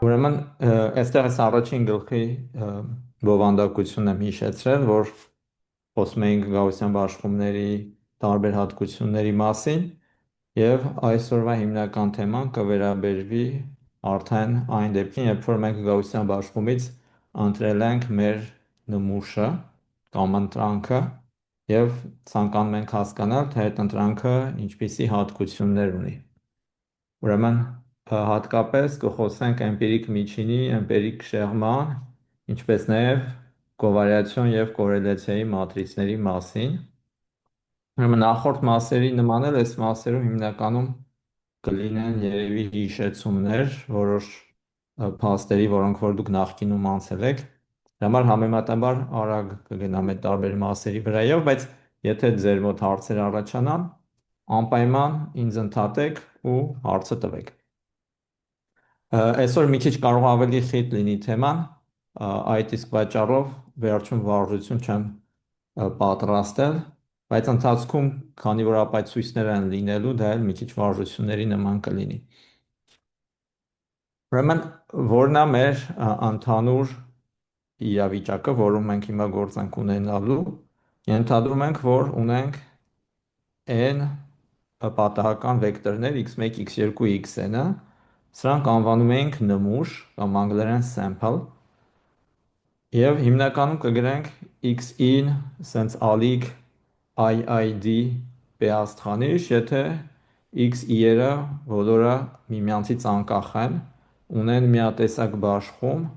Ուրեմն, այստեղ այս առաջին գլխի բովանդակությունն եմ հիշեցրել, որ խոսում էինք գաուսյան բաշխումների տարբեր հատկությունների մասին, եւ այսօրվա հիմնական թեման կվերաբերվի արդեն այն դեպքին, երբ որ մենք գաուսյան բաշխումից ընտրել ենք մեր նմուշը կամ ընտրանքը եւ ցանկանում ենք հասկանալ, թե այդ ընտրանքը ինչպիսի հատկություններ ունի։ Ուրեմն հատկապես կխոսենք էմպիրիկ միջինի, էմպիրիկ շեղման, ինչպես նաև կովարիացիոն եւ կորելացիայի մատրիցների մասին։ Ուրեմն նախորդ մասերի նման էլ այս մասերում հիմնականում կլինեն երևի հիշեցումներ, որոշ փաստերի, որոնք որ դուք նախկինում անցել եք։ Դրա համար համեմատաբար արագ կգնամ այդ տարբեր մասերի վրայով, բայց եթե ձեր մոտ հարցեր առաջանան, անպայման ինձ ընդհատեք ու հարցը տվեք։ Այսօր մի քիչ կարող ավելի խիտ լինի թեման, այդ իսկ պատճառով վերջում վարժություն չեմ պատրաստել, բայց ընթացքում, քանի որ ապացույցներ են լինելու, դա էլ մի քիչ վարժությունների նման կլինի։ Ուրեմն, որն է մեր ընդհանուր իրավիճակը, որում մենք հիմա գործ ենք ունենալու, ենթադրում ենք, որ ունենք n պատահական վեկտորներ x1, x2, xn-ը, սրանք անվանում ենք նմուշ կամ անգլերեն sample, եւ հիմնականում կգրենք x-ին սենց ալիք IID beաստղանիշ, եթե x-ը բոլորը միմյանցից անկախ են, ունեն միատեսակ բաշխում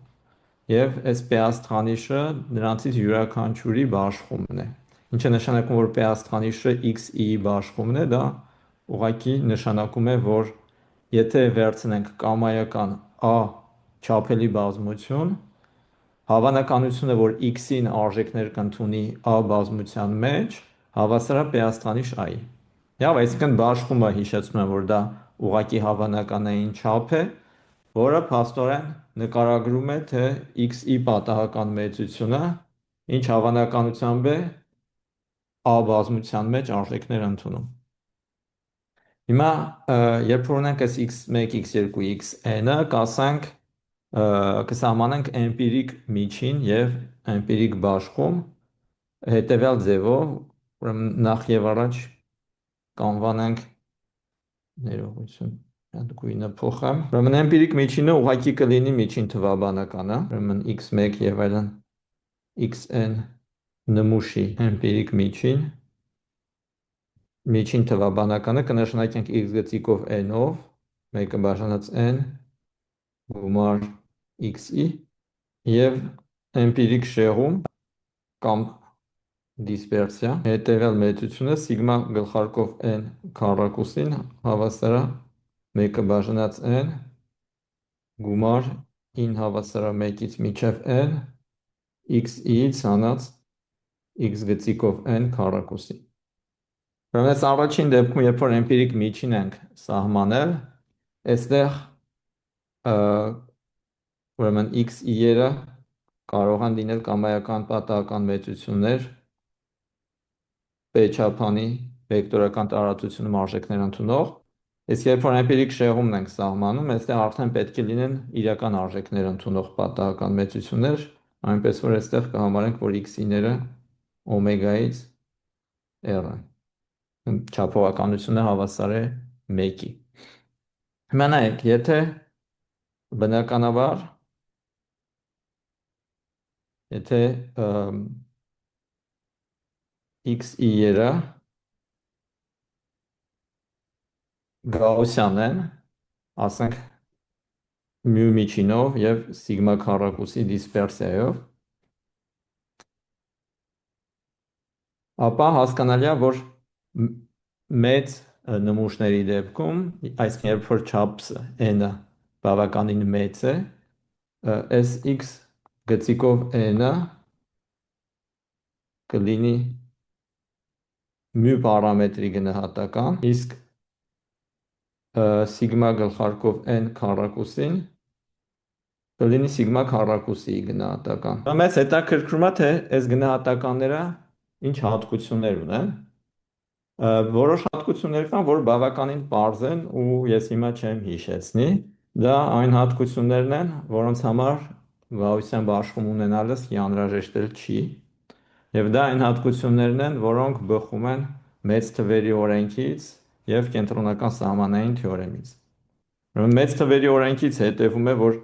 եւ այս beաստղանիշը նրանցից յուրաքանչյուրի բաշխումն է։ Ինչը նշանակում, որ beաստղանիշը x-ի բաշխումն է, դա ուղղակի նշանակում է, որ եթե վերցնենք կամայական A չափելի բազմություն, հավանականությունը, որ x-ին արժեքներ կընդունի A բազմության մեջ, հավասար է beաստղանիշ I-ի։ Եվ այսինքն բաշխումը հիշեցնում եմ, որ դա ուղղակի հավանականային չափ է, որը փաստորեն նկարագրում է, թե x-ի պատահական մեծությունը ինչ հավանականությամբ է A բազմության մեջ արժեքներ ընդունում։ Հիմա, երբ որ ունենք այս x1, x2, xn-ը, կասենք, կսահմանենք էմպիրիկ միջին եւ էմպիրիկ բաշխում հետեւյալ ձևով, ուրեմն նախ եւ առաջ կանվանենք ներողություն, գույնը փոխեմ։ Ուրեմն էմպիրիկ միջինը ուղղակի կլինի միջին թվաբանականը, ուրեմն x1 եւ այլն xn նմուշի էմպիրիկ միջին թվաբանականը կնշանակենք x գծիկով n-ով, մեկը բաժանած n գումար x-ի եւ էմպիրիկ շեղում կամ դիսպերսիա հետեւյալ մեծությունը սիգմա գլխարկով n քառակուսին հավասար է մեկը բաժանած n գումար 9 հավասար է 1-ից մինչև n x-ից հանած x գծիկով n քառակուսի։ Ուրեմն այս առաջին դեպքում, երբ որ էմպիրիկ միջին ենք սահմանել, այստեղ ուրեմն x-ը կարող են լինել կամայական պատահական մեծություններ p չափանի վեկտորական տարածությունում արժեքներ ընդունող, իսկ երբ որ էմպիրիկ շեղումն ենք սահմանում, այստեղ արդեն պետք է լինեն իրական արժեքներ ընդունող պատահական մեծություններ, այնպես որ այստեղ կհամարենք, որ x-ները օմեգայից r են։ Չափողականությունը հավասար է 1-ի։ Հիմա նայեք, եթե բնականաբար x-ը գաուսյան են, ասենք մյու միջինով եւ սիգմա քառակուսի դիսպերսիայով, ապա հասկանալի է, որ մեծ նմուշների դեպքում, այսինքն երբ որ չափսը n-ը բավականին մեծ է, այս x գծիկով n-ը կլինի մյու պարամետրի գնահատական, իսկ սիգմա գլխարկով n քառակուսին կլինի սիգմա քառակուսի գնահատական։ Մեզ հետաքրքրում է, թե այս գնահատականները ինչ հատկություններ ունեն։ Որոշ հատկություններ կան, որ բավականին պարզ են ու ես հիմա չեմ հիշեցնի, Դա այն հատկություններն են, որոնց համար Գaussian բաշխում ունենալս անհրաժեշտ չի, եւ դա այն հատկություններն են, որոնք բխում են մեծ թվերի օրենքից եւ կենտրոնական սահմանային թեորեմից։ Ուրեմն մեծ թվերի օրենքից հետևում է, որ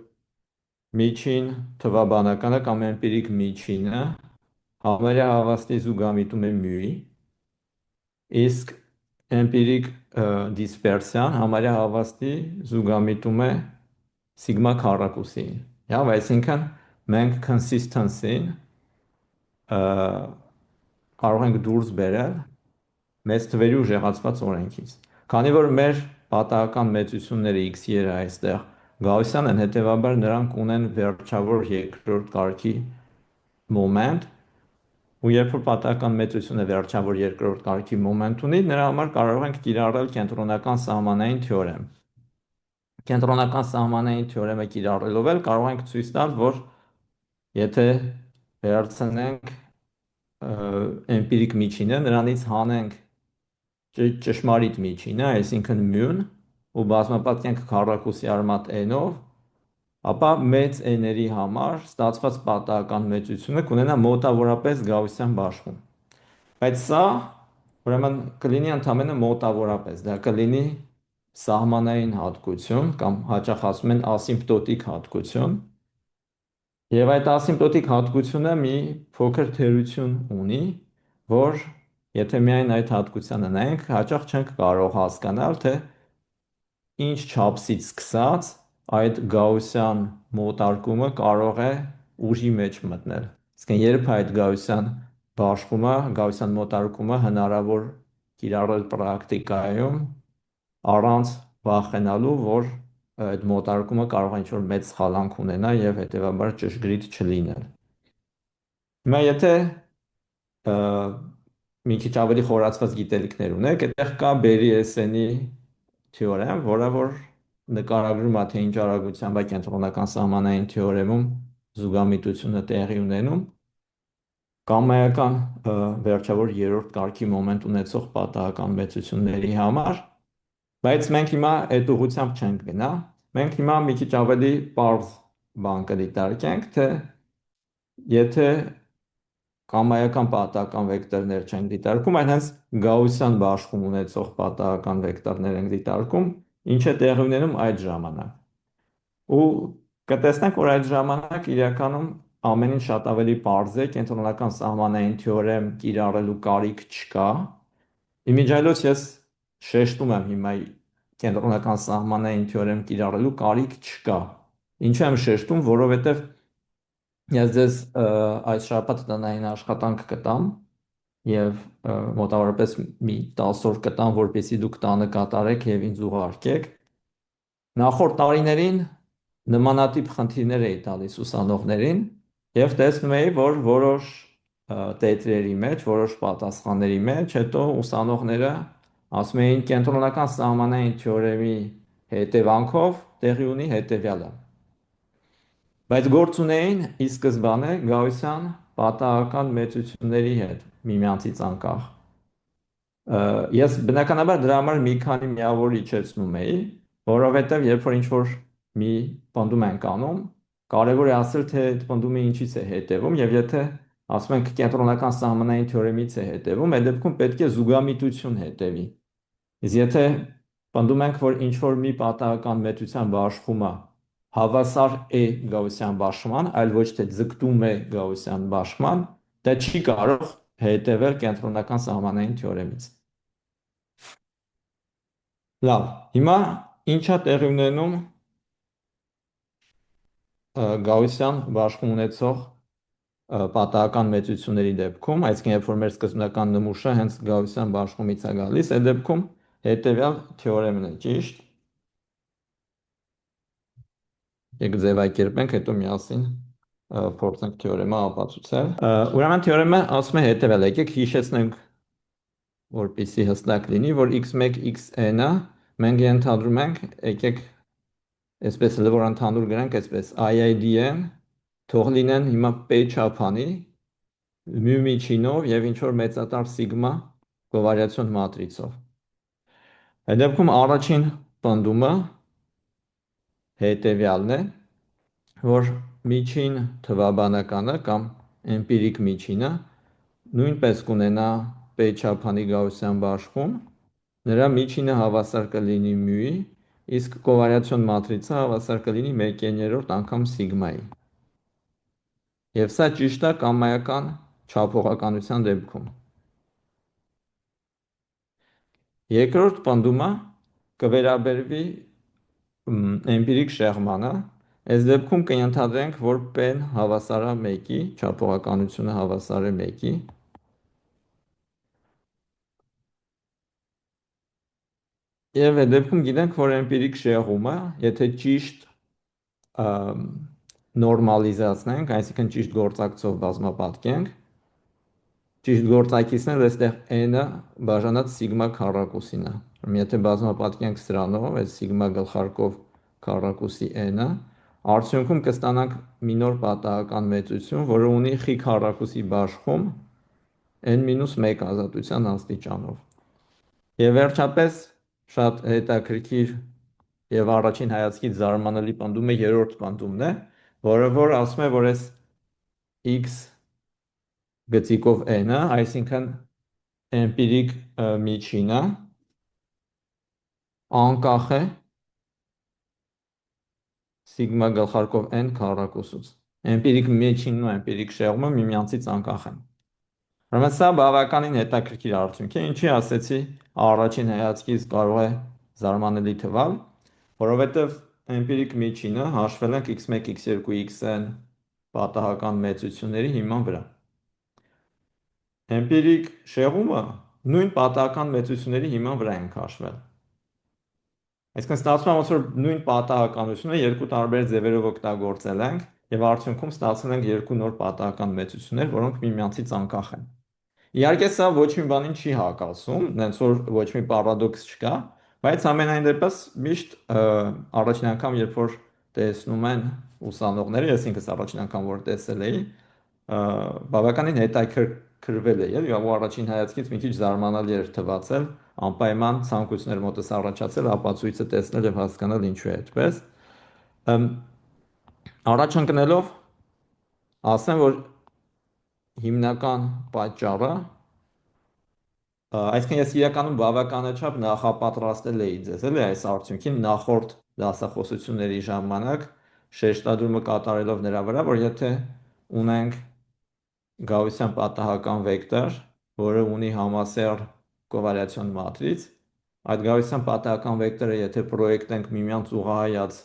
միջին թվաբանականը կամ էմպիրիկ միջինը համարյա հավաստի զուգամիտում է μ-ի, իսկ էմպիրիկ դիսպերսիան համարյա հավաստի զուգամիտում է սիգմա քառակուսին։ Եվ այսինքն մենք consistency-ն կարող ենք դուրս բերել մեծ թվերի ուժեղացված օրենքից։ Քանի որ մեր պատահական մեծությունները x-երը այստեղ գաուսյան են, հետևաբար նրանք ունեն վերջավոր երկրորդ կարգի մոմենտ, ու երբ որ պատահական մեծությունը վերջավոր երկրորդ կարգի մոմենտ ունի, նրա համար կարող ենք կիրառել կենտրոնական սահմանային թեորեմ։ Կենտրոնական սահմանային թեորեմը կիրառելով էլ կարող ենք ցույց տալ, որ եթե վերցնենք էմպիրիկ միջինը, նրանից հանենք ճշմարիտ միջինը, այսինքն μ-ն, ու բազմապատկենք քառակուսի արմատ n-ով, ապա մեծ n-երի համար ստացված պատահական մեծությունը կունենա մոտավորապես գաուսյան բաշխում։ Բայց սա ուրեմն կլինի ընդամենը մոտավորապես, դա կլինի սահմանային հատկություն կամ հաճախ ասում են ասիմպտոտիկ հատկություն, եւ այդ ասիմպտոտիկ հատկությունը մի փոքր թերություն ունի, որ եթե միայն այդ հատկությանը նայենք, հաճախ չենք կարող հասկանալ, թե ինչ չափսից սկսած այդ գաուսյան մոտարկումը կարող է ուժի մեջ մտնել։ Իսկ երբ այդ գաուսյան բաշխումը, գաուսյան մոտարկումը հնարավոր կիրառել պրակտիկայում առանց վախենալու, որ այդ մոտարկումը կարող է ինչ-որ մեծ սխալանք ունենա եւ հետեւաբար ճշգրիտ չլինել։ Հիմա եթե մի քիչ ավելի խորացված գիտելիքներ ունեք, այդտեղ կա Բերի-Էսենի թեորեմ, որը որ նկարագրում է, թե ինչ արագությամբ է կենտրոնական սահմանային թեորեմում զուգամիտությունը տեղի ունենում կամայական վերջավոր երրորդ կարգի մոմենտ ունեցող պատահական մեծությունների համար, բայց մենք հիմա այդ ուղղությամբ չենք գնա, մենք հիմա մի քիչ ավելի պարզ բան կդիտարկենք, թե եթե կամայական պատահական վեկտորներ չենք դիտարկում, այլ հենց գաուսյան բաշխում ունեցող պատահական վեկտորներ ենք դիտարկում, ինչ է տեղի ունենում այդ ժամանակ։ Ու կտեսնենք, որ այդ ժամանակ իրականում ամեն ինչ շատ ավելի պարզ է, կենտրոնական սահմանային թեորեմ կիրառելու կարիք չկա։ Իմիջիայլոց ես շեշտում եմ հիմա կենտրոնական սահմանային թեորեմ կիրառելու կարիք չկա։ Ինչու եմ շեշտում, որովհետև ես ձեզ այս շաբաթ տնային աշխատանք կտամ եւ մոտավորապես մի 10 օր կտամ, որպեսզի դուք տանը կատարեք եւ ինձ ուղարկեք։ Նախորդ տարիներին նմանատիպ խնդիրներ էի տալիս ուսանողներին եւ տեսնում էի, որ որոշ տետրերի մեջ, որոշ պատասխանների մեջ հետո ուսանողները ասում էին կենտրոնական սահմանային թեորեմի հետևանքով տեղի ունի հետևյալը։ Բայց գործ ունեին ի սկզբանե գաուսյան պատահական մեծությունների հետ միմյանցից անկախ։ Ես բնականաբար դրա համար մի քանի միավոր իջեցնում էի, որովհետև երբ որ ինչ-որ մի պնդում ենք անում, կարևոր է ասել, թե այդ պնդումը ինչից է հետևում, եւ եթե ասում ենք կենտրոնական սահմանային թեորեմից է հետևում, այդ դեպքում պետք է զուգամիտություն հետևի։ Իսկ եթե պնդում ենք, որ ինչ-որ մի պատահական մեծության բաշխումը հավասար է գաուսյան բաշխման, այլ ոչ թե ձգտում է գաուսյան բաշխման, դա չի կարող հետևել կենտրոնական սահմանային թեորեմից։ Լավ, հիմա ինչա տեղի ունենում գաուսյան բաշխում ունեցող պատահական մեծությունների դեպքում, այսինքն երբ որ մեր սկզբնական նմուշը հենց գաուսյան բաշխումից է գալիս, այդ դեպքում հետևյալ թեորեմն է ճիշտ։ Եկեք ձևակերպենք, հետո միասին փորձենք թեորեմը ապացուցել։ Ուրեմն թեորեմը ասում է հետևյալ, եկեք հիշեցնենք, որպեսզի հստակ լինի, որ x1 xn-ը մենք ենթադրում ենք, եկեք այսպես որ ընդհանուր գրենք, այսպես IIDN թող լինեն հիմա p չափանի μ միջինով եւ ինչ որ մեծատար սիգմա կովարիացիոն մատրիցով։ Այդ դեպքում առաջին պնդումը հետևյալն է, որ միջին թվաբանականը կամ էմպիրիկ միջինը նույնպես կունենա P չափանի գաուսյան բաշխում, նրա միջինը հավասար կլինի μ-ի, իսկ կովարիացիոն մատրիցը հավասար կլինի 1/3 անգամ սիգմայի։ Եվ սա ճիշտ է կամայական չափողականության դեպքում։ Երկրորդ պնդումը կվերաբերվի էմպիրիկ շեղմանը, այս դեպքում կընդհանրենք, որ P-ն հավասար է 1-ի, չափողականությունը հավասար է 1-ի, եւ այդ դեպքում գիտենք, որ էմպիրիկ շեղումը, եթե ճիշտ նորմալիզացնենք, այսինքն ճիշտ գործակցով բազմապատկենք, ճիշտ գործակիցն էլ այստեղ n-ը բաժանած սիգմա քառակուսին է։ Եթե բազմապատկենք սրանով, այդ սիգմա գլխարկով քառակուսի n-ը, արդյունքում կստանանք մի նոր պատահական մեծություն, որը ունի խ քառակուսի բաշխում n-1 ազատության աստիճանով։ Եվ վերջապես շատ հետաքրքիր եւ առաջին հայացքից զարմանալի պնդումը երրորդ պնդումն է, որը որ ասում է, որ այս x գծիկով n-ը, այսինքն էմպիրիկ միջինը անկախ է սիգմա գլխարկով n քառակուսուց։ Էմպիրիկ միջինն ու էմպիրիկ շեղումը միմյանցից անկախ են։ Ուրեմն սա բավականին հետաքրքիր արդյունք է, ինչի ասեցի առաջին հայացքից կարող է զարմանալի թվալ, որովհետև էմպիրիկ միջինը հաշվել ենք x1, x2, xn պատահական մեծությունների հիման վրա։ Էմպիրիկ շեղումը նույն պատահական մեծությունների հիման վրա ենք հաշվել։ Այսինքն ստացվում է, ոնց որ նույն պատահականությունը երկու տարբեր ձևերով օգտագործել ենք եւ արդյունքում ստացել ենք երկու նոր պատահական մեծություններ, որոնք միմյանցից անկախ են։ Իհարկե սա ոչ մի բանին չի հակասում, նենց որ ոչ մի պարադոքս չկա, բայց ամենայն դեպս միշտ առաջին անգամ, երբ որ տեսնում են ուսանողները, ես ինքս առաջին անգամ որ տեսել էի, բավականին հետաքրքրվել էի, եւ առաջին հայացքից մի քիչ զարմանալի էր թվացել, անպայման ցանկություններ մոտս առաջացել ապացույցը տեսնել եւ հասկանալ ինչու է այդպես։ Առաջ ընկնելով ասեմ, որ հիմնական պատճառը, այսինքն ես իրականում բավականաչափ նախապատրաստել էի ձեզ էլի այս արդյունքին նախորդ դասախոսությունների ժամանակ շեշտադրումը կատարելով նրա վրա, որ եթե ունենք գաուսյան պատահական վեկտոր, որը ունի համասեռ կովարիացիոն մատրից, այդ գաուսյան պատահական վեկտորը եթե պրոյեկտենք միմյանց ուղղահայաց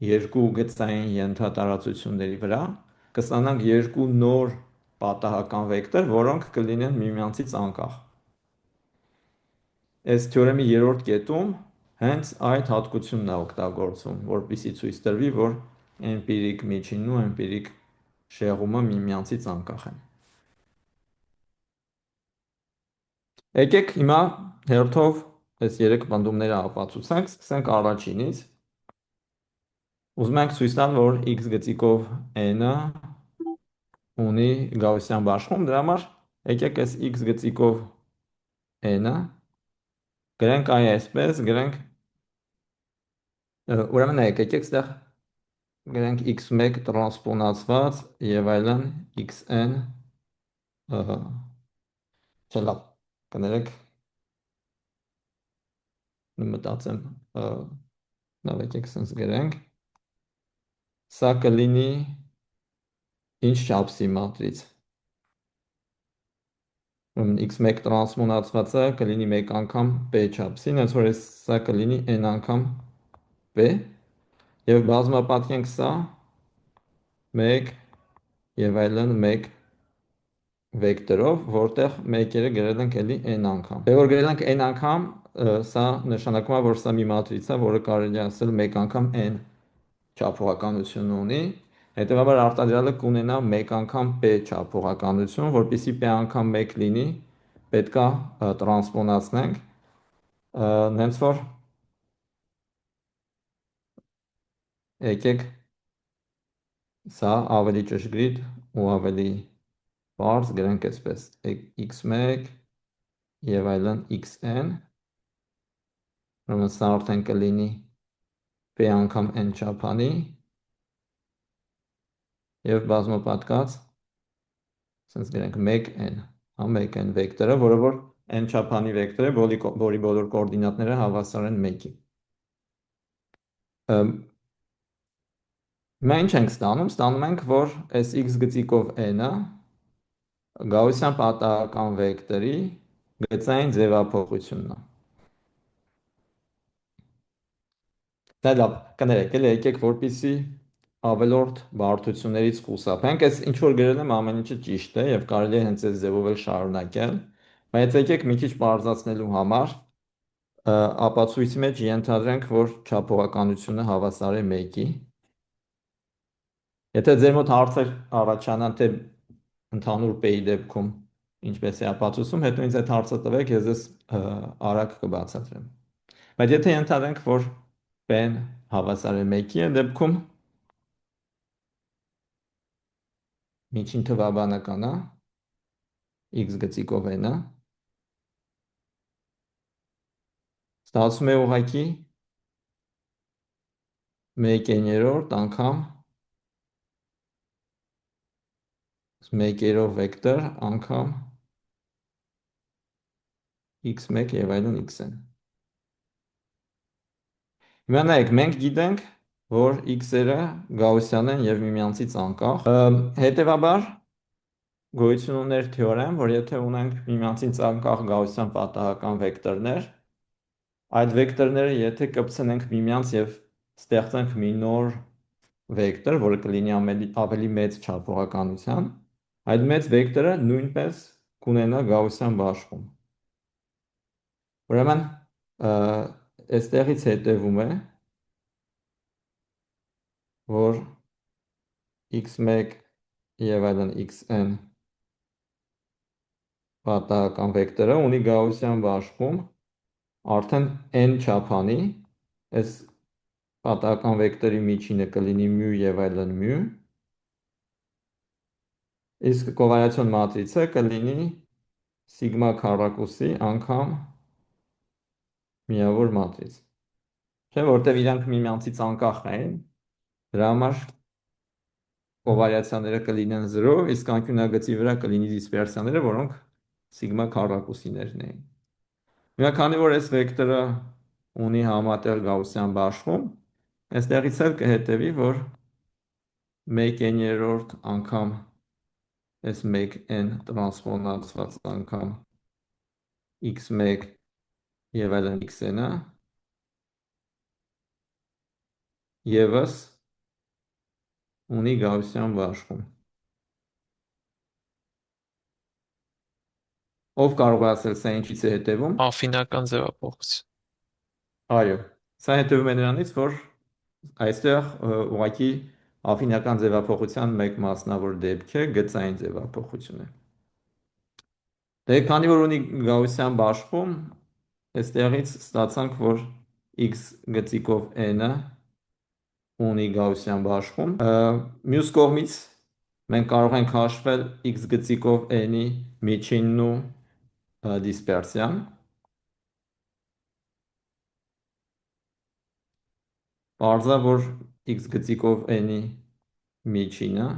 երկու գծային ենթատարածությունների վրա, կստանանք երկու նոր պատահական վեկտոր, որոնք կլինեն միմյանցից անկախ։ Այս թեորեմի երրորդ կետում հենց այդ հատկությունն է օգտագործվում, որպեսզի ցույց տրվի, որ էմպիրիկ միջինն ու էմպիրիկ շեղումը միմյանցից անկախ են։ Եկեք հիմա հերթով այս երեք պնդումները ապացուցենք, սկսենք առաջինից։ Ուզում ենք ցույց տալ, որ x գծիկով n-ը ունի գաուսյան բաշխում, դրա համար եկեք այս x գծիկով n-ը գրենք այսպես, գրենք, ուրեմն եկեք այստեղ գրենք x1 տրանսպոնացված եւ այլն xn չլավ, կներեք մտածեմ, լավ եկեք սենց գրենք, սա կլինի ինչ չափսի մատրից, x1 տրանսպոնացվածը կլինի մեկ անգամ p չափսին, հենց որ սա կլինի n անգամ p, եւ բազմապատկենք սա 1 եւ այլն 1 վեկտորով, որտեղ 1-երը գրել ենք էլի n անգամ։ Եվ որ գրել ենք n անգամ, սա նշանակում է, որ սա մի մատրից է, որը կարելի է ասել 1 անգամ n չափողականություն ունի, հետևաբար արտադրյալը կունենա 1 անգամ p չափողականություն, որպեսզի p անգամ 1 լինի, պետքա տրանսպոնացնենք, նենց որ եկեք սա ավելի ճշգրիտ ու ավելի բարձ գրենք այսպես x1 եւ այլն xn, ուրեմն սա արդեն կլինի p անգամ n չափանի եւ բազմապատկած, ասենց գրենք 1n, հա 1n վեկտորը, որը որ n չափանի վեկտոր է, որի բոլոր կոորդինատները հավասար են 1-ի։ Մենք ինչ ենք ստանում, ստանում ենք, որ այս x գծիկով n-ը գաուսյան պատահական վեկտորի գծային ձևափոխությունն է։ Դա լավ, կներեք, եկեք որպեսզի ավելորդ բարդություններից խուսափենք, այս ինչ որ գրել եմ ամեն ինչը ճիշտ է եւ կարելի է հենց այս ձևով էլ շարունակել, բայց եկեք մի քիչ բարձրացնելու համար ապացույցի մեջ ենթադրենք, որ չափողականությունը հավասար է 1-ի։ Եթե ձեր մոտ հարցեր առաջանան, թե ընդհանուր p-ի դեպքում ինչպես է ապացուցում, հետո ինձ այդ հարցը տվեք, ես ես արագ կբացատրեմ։ Բայց եթե ենթադրենք, որ p-ն հավասար է 1-ի, այդ դեպքում միջին թվաբանական է x գծիկով n-ը ստացվում է ուղղակի 1/3 անգամ 1-ով վեկտոր անգամ x1 եւ այլն xn։ Հիմա նայեք, մենք գիտենք, որ x-երը գաուսյան են եւ միմյանցից անկախ։ Հետևաբար գոյություն ուներ թեորեմ, որ եթե ունենք միմյանցից անկախ գաուսյան պատահական վեկտորներ, այդ վեկտորները եթե կպցնենք միմյանց եւ ստեղծենք մի նոր վեկտոր, որը կլինի ավելի մեծ չափողականության, այդ մեծ վեկտորը նույնպես կունենա գաուսյան բաշխում։ Ուրեմն այստեղից հետևում է, որ x1 եւ այլն xn պատահական վեկտորը ունի գաուսյան բաշխում արդեն n չափանի, այս պատահական վեկտորի միջինը կլինի μ եւ այլն μ, իսկ կովարիացիոն մատրիցը կլինի սիգմա քառակուսի անգամ միավոր մատրից։ Չէ, որտեղ իրանք միմյանցից անկախ են, դրա համար կովարիացիաները կլինեն 0, իսկ անկյունագծի վրա կլինի դիսպերսիաները, որոնք սիգմա քառակուսիներն էին։ Հիմա քանի որ այս վեկտորը ունի համատեղ գաուսյան բաշխում, այստեղից էլ կհետևի, որ 1/3 անգամ այս 1n տրանսպոնացված անգամ x1 եւ այլն xn-ը եւս ունի գաուսյան բաշխում։ Ով կարող է ասել, սա ինչից է հետևում։ Աֆինական ձևափոխություն։ Այո, սա հետևում է նրանից, որ այստեղ ուղղակի աֆինական ձևափոխության մեկ մասնավոր դեպք է, գծային ձևափոխություն է։ Դե քանի որ ունի գաուսյան բաշխում, այստեղից ստացանք, որ x գծիկով n-ը ունի գաուսյան բաշխում։ Մյուս կողմից մենք կարող ենք հաշվել x գծիկով n-ի միջինն ու դիսպերսիան։ Պարզա, որ x գծիկով n-ի միջինը,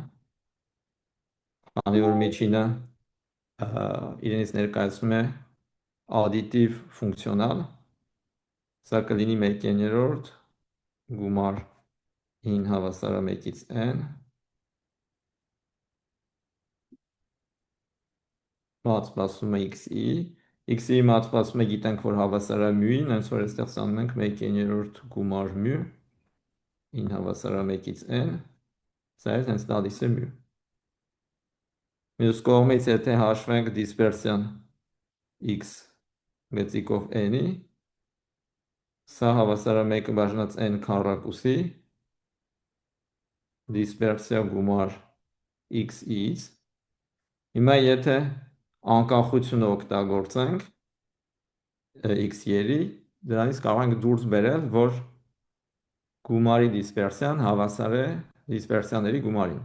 քանի որ միջինը իրենից ներկայացնում է additiv ֆունկցիոնալ, սա կլինի 1/3 գումար 9 հավասար է 1-ից n մատսպասում է x-ի, x-ի մատսպասումը գիտենք, որ հավասար է μ-ին, հենց որ այստեղ ստանում ենք 1/3 գումար μ, 9 հավասար է 1-ից n, սա էլ հենց տալիս է μ։ Մյուս կողմից, եթե հաշվենք դիսպերսիան x գծիկով n-ի, սա հավասար է 1 բաժանած n քառակուսի, դիսպերսիա գումար x-ից։ Հիմա եթե անկախությունը օգտագործենք x-երի, դրանից կարող ենք դուրս բերել, որ գումարի դիսպերսիան հավասար է դիսպերսիաների գումարին։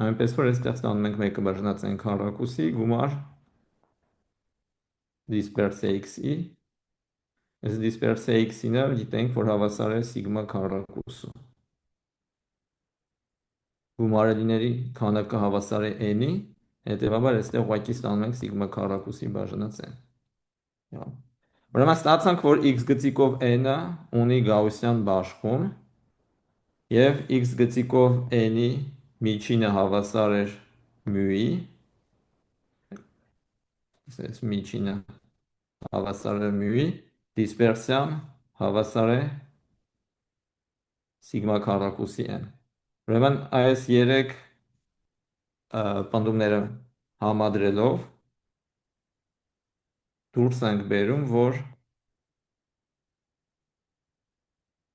Այնպես որ այստեղ ստանում ենք 1 բաժանած n քառակուսի գումար դիսպերսիա x-ի, Այս դիսպերսիա x-ինը գիտենք, որ հավասար է սիգմա քառակուսու։ Գումարելիների քանակը հավասար է n-ի, հետևաբար այստեղ ուղղակի ստանում ենք սիգմա քառակուսի բաժանած n։ Ուրեմն ստացանք, որ x գծիկով n-ը ունի գաուսյան բաշխում և x գծիկով n-ի միջինը հավասար էր μ-ի, միջինը հավասար է μ-ի, դիսպերսիան հավասար է սիգմա քառակուսի n։ Ուրեմն այս երեք պնդումները համադրելով դուրս ենք բերում, որ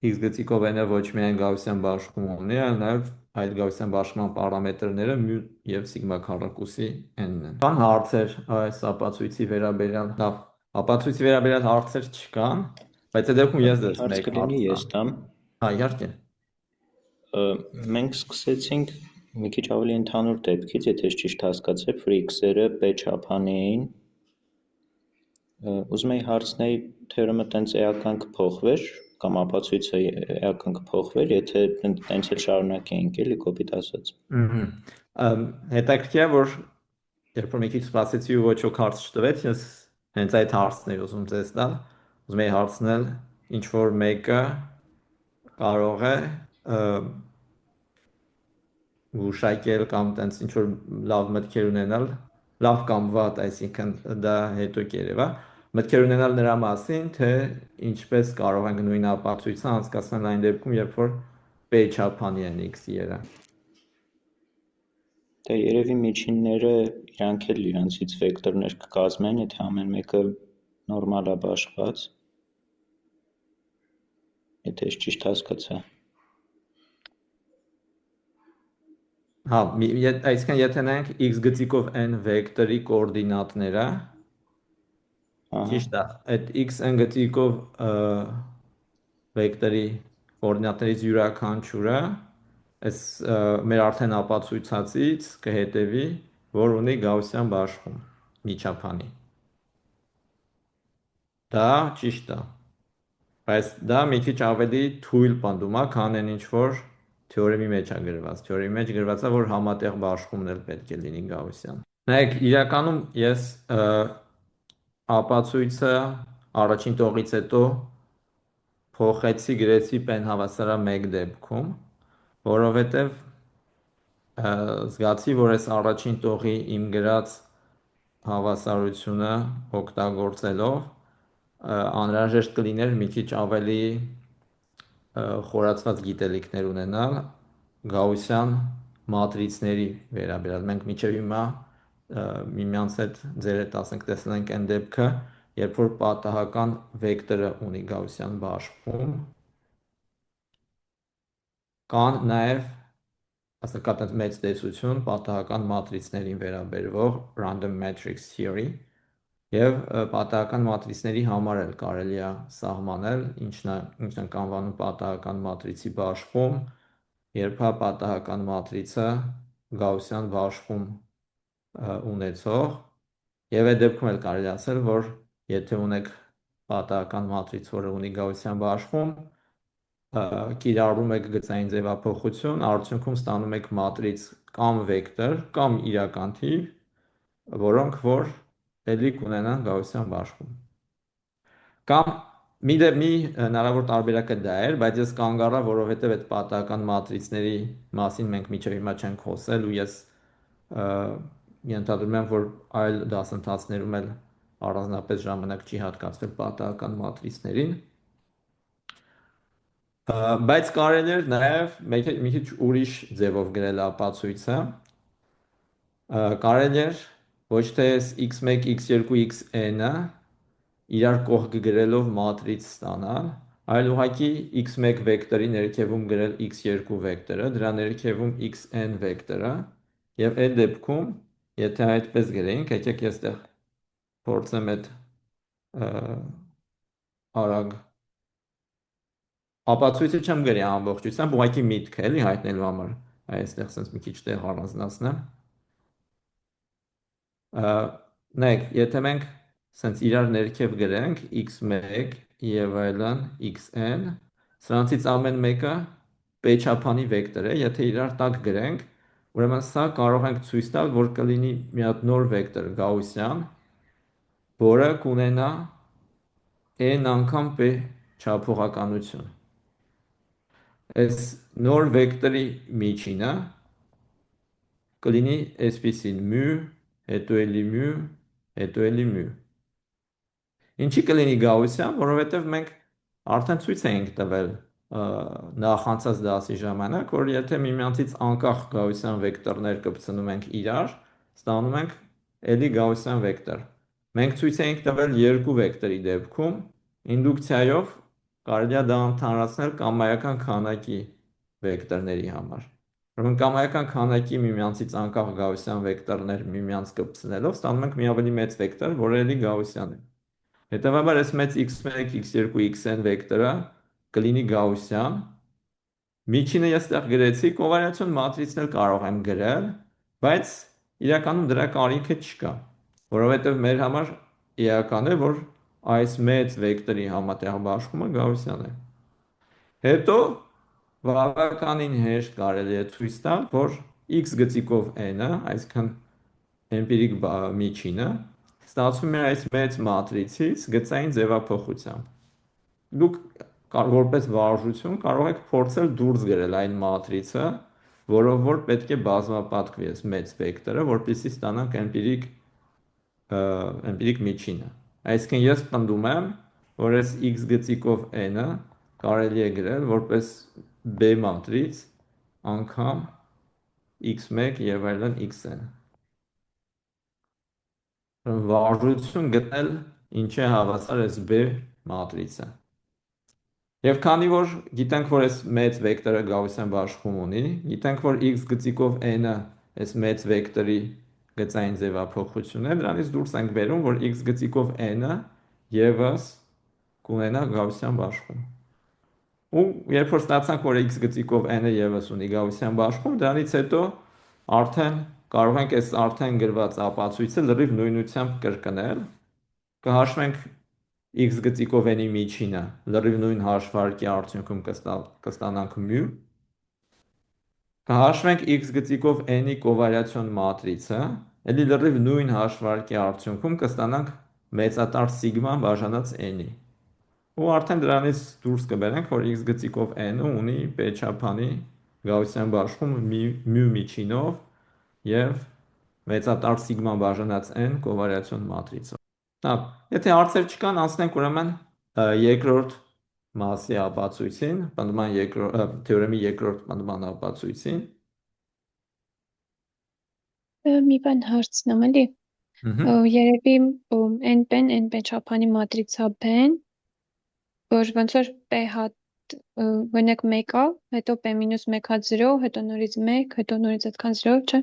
x գծիկով n-ը ոչ միայն գաուսյան բաշխում ունի, այլ նաև այդ գաուսյան բաշխման պարամետրները μ և սիգմա քառակուսի n-ն են։ Կան հարցեր այս ապացույցի վերաբերյալ։ Լավ, ապացույցի վերաբերյալ հարցեր չկան, բայց այդ դեպքում ես Մի ձեզ հարց մեկ կլինի, հարց ես տամ։ Հա, իհարկե։ Մենք սկսեցինք մի քիչ ավելի ընդհանուր դեպքից, եթե ես ճիշտ հասկացա, որ x-երը p չափանի էին։ Ուզում եի հարցնել, թեորեմը տենց էական կփոխվեր, կամ ապացույցը էական կփոխվեր, եթե տենց էլ շարունակեինք, էլի կոպիտ ասած։ Հետաքրքիր է, որ երբ որ մի քիչ սպասեցի ու ոչ ոք հարց չտվեց, ես հենց այդ հարցն էի ուզում ձեզ տալ, ուզում էի հարցնել, ինչ որ մեկը կարող է գուշակել կամ տենց ինչ որ լավ մտքեր ունենալ, լավ կամ վատ, այսինքն դա հետո կերևա, մտքեր ունենալ նրա մասին, թե ինչպես կարող ենք նույն ապացույցը անցկացնել այն դեպքում, երբ որ p չափանի են x-երը։ Դե երևի միջինները իրանք էլ իրանցից վեկտորներ կկազմեն, եթե ամեն մեկը նորմալ է բաշխված, եթե ես ճիշտ հասկացա։ Հա, այսինքն եթե նայենք x գծիկով n վեկտորի կոորդինատները, ճիշտ է, այդ x-n գծիկով վեկտորի կոորդինատներից յուրաքանչյուրը այս մեր արդեն ապացույցածից կհետևի, որ ունի գաուսյան բաշխում միջափանի։ Դա ճիշտ է, բայց դա մի քիչ ավելի թույլ պնդում է, քան այն ինչ որ թեորեմի մեջ է գրված։ Թեորեմի մեջ գրված է, որ համատեղ բաշխումն էլ պետք է լինի գաուսյան։ Նայեք, իրականում ես ապացույցը առաջին տողից հետո փոխեցի, գրեցի p-ն հավասար է 1 դեպքում, որովհետև զգացի, որ այս առաջին տողի իմ գրած հավասարությունը օգտագործելով անհրաժեշտ կլիներ մի քիչ ավելի խորացված գիտելիքներ ունենալ գաուսյան մատրիցների վերաբերյալ։ Մենք մինչև հիմա միմյանց հետ ձեր հետ ասենք տեսել ենք այն դեպքը, երբ որ պատահական վեկտորը ունի գաուսյան բաշխում, կան նաև ասենք կա տենց մեծ տեսություն պատահական մատրիցներին վերաբերվող random matrix theory և պատահական մատրիցների համար էլ կարելի է սահմանել, ինչն ենք անվանում պատահական մատրիցի բաշխում, երբ պատահական մատրիցը գաուսյան բաշխում ունեցող և այդ դեպքում էլ կարելի ասել, որ եթե ունեք պատահական մատրից, որը ունի գաուսյան բաշխում, կիրառում եք գծային ձևափոխություն, արդյունքում ստանում եք մատրից կամ վեկտոր կամ իրական թիվ, որոնք որ էլի կունենան գաուսյան բաշխում։ Կամ մի հնարավոր տարբերակը դա էր, բայց ես կանգ առա, որովհետև այդ պատահական մատրիցների մասին մենք մինչև հիմա չենք խոսել ու ես ենթադրում եմ, որ այլ դասընթացներում էլ առանձնապես ժամանակ չի հատկացվել պատահական մատրիցներին, բայց կարելի էր նաև մի քիչ ուրիշ ձևով գրել ապացույցը, կարելի էր ոչ թե x1, x2, xn-ը իրար կողք գրելով մատրից ստանալ, այլ ուղղակի x1 վեկտորի ներքևում գրել x2 վեկտորը, դրա ներքևում xn վեկտորը, և այդ դեպքում, եթե այդպես գրեինք, եկեք ես տեղ փորձեմ այդ արագ ապացույցը չեմ գրի ամբողջությամբ, ուղղակի միտքը էլի հայտնելու համար, այստեղ սենց մի քիչ տեղ առանձնացնեմ։ Նայեք, եթե մենք սենց իրար ներքև գրենք x1, եւ այլն xn, սրանցից ամեն մեկը p չափանի վեկտոր է, եթե իրար տակ գրենք, ուրեմն սա կարող ենք ցույց տալ, որ կլինի մի հատ նոր վեկտոր գաուսյան, որը կունենա n անգամ p չափողականություն։ Այս նոր վեկտորի միջինը կլինի այսպիսին μ, հետո էլի μ, հետո էլի μ։ Ինչի կլինի գաուսյան, որովհետև մենք արդեն ցույց էինք տվել նախանցած դասի ժամանակ, որ եթե միմյանցից անկախ գաուսյան վեկտորներ կպցնում ենք իրար, ստանում ենք էլի գաուսյան վեկտոր։ Մենք ցույց էինք տվել երկու վեկտորի դեպքում, ինդուկցիայով կարելի է դա ընդհանրացնել կամայական քանակի վեկտորների համար։ Ուրեմն կամայական քանակի միմյանցից անկախ գաուսյան վեկտորներ միմյանց կպցնելով ստանում ենք մի ավելի մեծ վեկտոր, որը էլի գաուսյան է։ Հետևաբար այս մեծ x1, x2, xn վեկտորը կլինի գաուսյան։ Միջինը ես տեղ գրեցի, կովարիացիոն մատրիցն էլ կարող եմ գրել, բայց իրականում դրա կարիքը չկա, որովհետև մեր համար իրական է, որ այս մեծ վեկտորի համատեղ բաշխումը գաուսյան է։ Հետո բավականին հեշտ կարելի է ցույց տալ, որ x գծիկով n-ը, այսինքն էմպիրիկ միջինը, ստացվում է այս մեծ մատրիցից գծային ձևափոխությամբ։ Դուք որպես վարժություն կարող եք փորձել դուրս գրել այն մատրիցը, որով որ պետք է բազմապատկվի այս մեծ վեկտորը, որպեսզի ստանանք էմպիրիկ միջինը։ Այսինքն ես պնդում եմ, որ այս x գծիկով n-ը կարելի է գրել որպես B մատրից անգամ x1 եւ այլն xn։ Վարժություն գտնել ինչ է հավասար այս B մատրիցը։ Եվ քանի որ գիտենք, որ այս մեծ վեկտորը գաուսյան բաշխում ունի, գիտենք, որ x գծիկով n-ը այս մեծ վեկտորի գծային ձևափոխությունն է, դրանից դուրս ենք բերում, որ x գծիկով n-ը եւս կունենա գաուսյան բաշխում։ Ու երբ որ ստացանք, որ x գծիկով n-ը եւս ունի գաուսյան բաշխում, դրանից հետո արդեն կարող ենք այս արդեն գրված ապացույցը լրիվ նույնությամբ կրկնել։ Կհաշվենք x գծիկով n-ի միջինը, լրիվ նույն հաշվարկի արդյունքում կստանանք μ։ Կհաշվենք x գծիկով n-ի կովարիացիոն մատրիցը, էլի լրիվ նույն հաշվարկի արդյունքում կստանանք մեծատար սիգման բաժանած n-ի։ Ու արդեն դրանից դուրս կբերենք, որ x գծիկով n-ը ունի p չափանի գաուսյան բաշխում μ միջինով եւ մեծատար սիգման բաժանած n կովարիացիոն մատրիցով։ Լավ, եթե հարցեր չկան, անցնենք ուրեմն երկրորդ մասի ապացույցին, թեորեմի երկրորդ պնդման ապացույցին։ Մի բան հարցնեմ, էլի։ Երևի NP-ն NP չափանի մատրիցա B-ն, որ ոնց որ P հատ օրինակ 1 է, հետո P-1 հատ 0, հետո նորից 1, հետո նորից այդքան 0, չէ։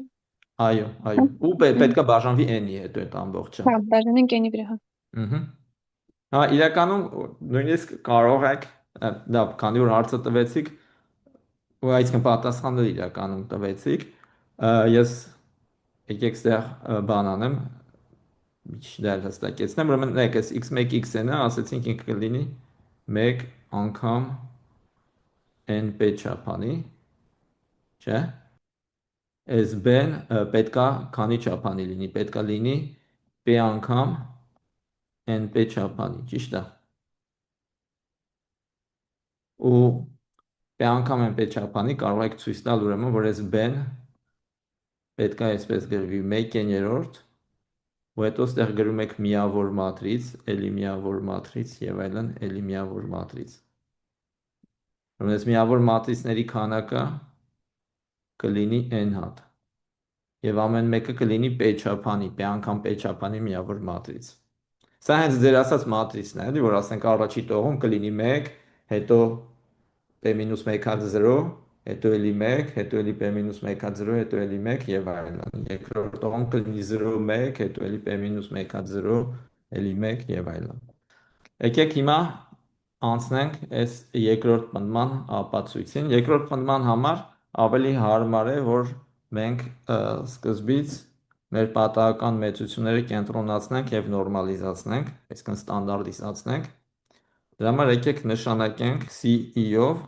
Այո, այո։ Ու պետքա բաժանվի n-ի հետո այդ ամբողջը։ Հա, բաժանենք n-ի վրա, հա։ Հա, իրականում նույնիսկ կարող եք, լավ, քանի որ հարցը տվեցիք, ու այսինքն պատասխանը իրականում տվեցիք, ես եկեք ստեղ բան անեմ, միջդալ հստակեցնեմ, ուրեմն նայեք, այս x1 xn-ը ասեցինք ինքը կլինի 1 անգամ np չափանի, չէ՞։ Այս b-ն պետքա քանի չափանի լինի, պետքա լինի p անգամ np չափանի, ճիշտ է։ Ու p անգամ np չափանի կարող եք ցույց տալ ուրեմն, որ այս b-ն պետքա այսպես գրվի 1/3, ու հետո ստեղ գրում եք միավոր մատրից, էլի միավոր մատրից եւ այլն, էլի միավոր մատրից։ Ուրեմն այս միավոր մատրիցների քանակը կլինի n հատ։ Եվ ամեն մեկը կլինի p չափանի, p անգամ p չափանի միավոր մատրից։ Սա հենց ձեր ասած մատրիցն է, էլի, որ ասենք առաջի տողում կլինի 1, հետո p-1 հատ 0, հետո էլի 1, հետո էլի p-1 հատ 0, հետո էլի 1 եւ այլն։ Երկրորդ տողում կլինի 0, 1, հետո էլի p-1 հատ 0, էլի 1 եւ այլն։ Եկեք հիմա անցնենք այս երկրորդ պնդման ապացույցին։ Երկրորդ պնդման համար ավելի հարմար է, որ մենք սկզբից մեր պատահական մեծությունները կենտրոնացնենք եւ նորմալիզացնենք, այսինքն ստանդարտիզացնենք։ Դրա համար եկեք նշանակենք CE-ով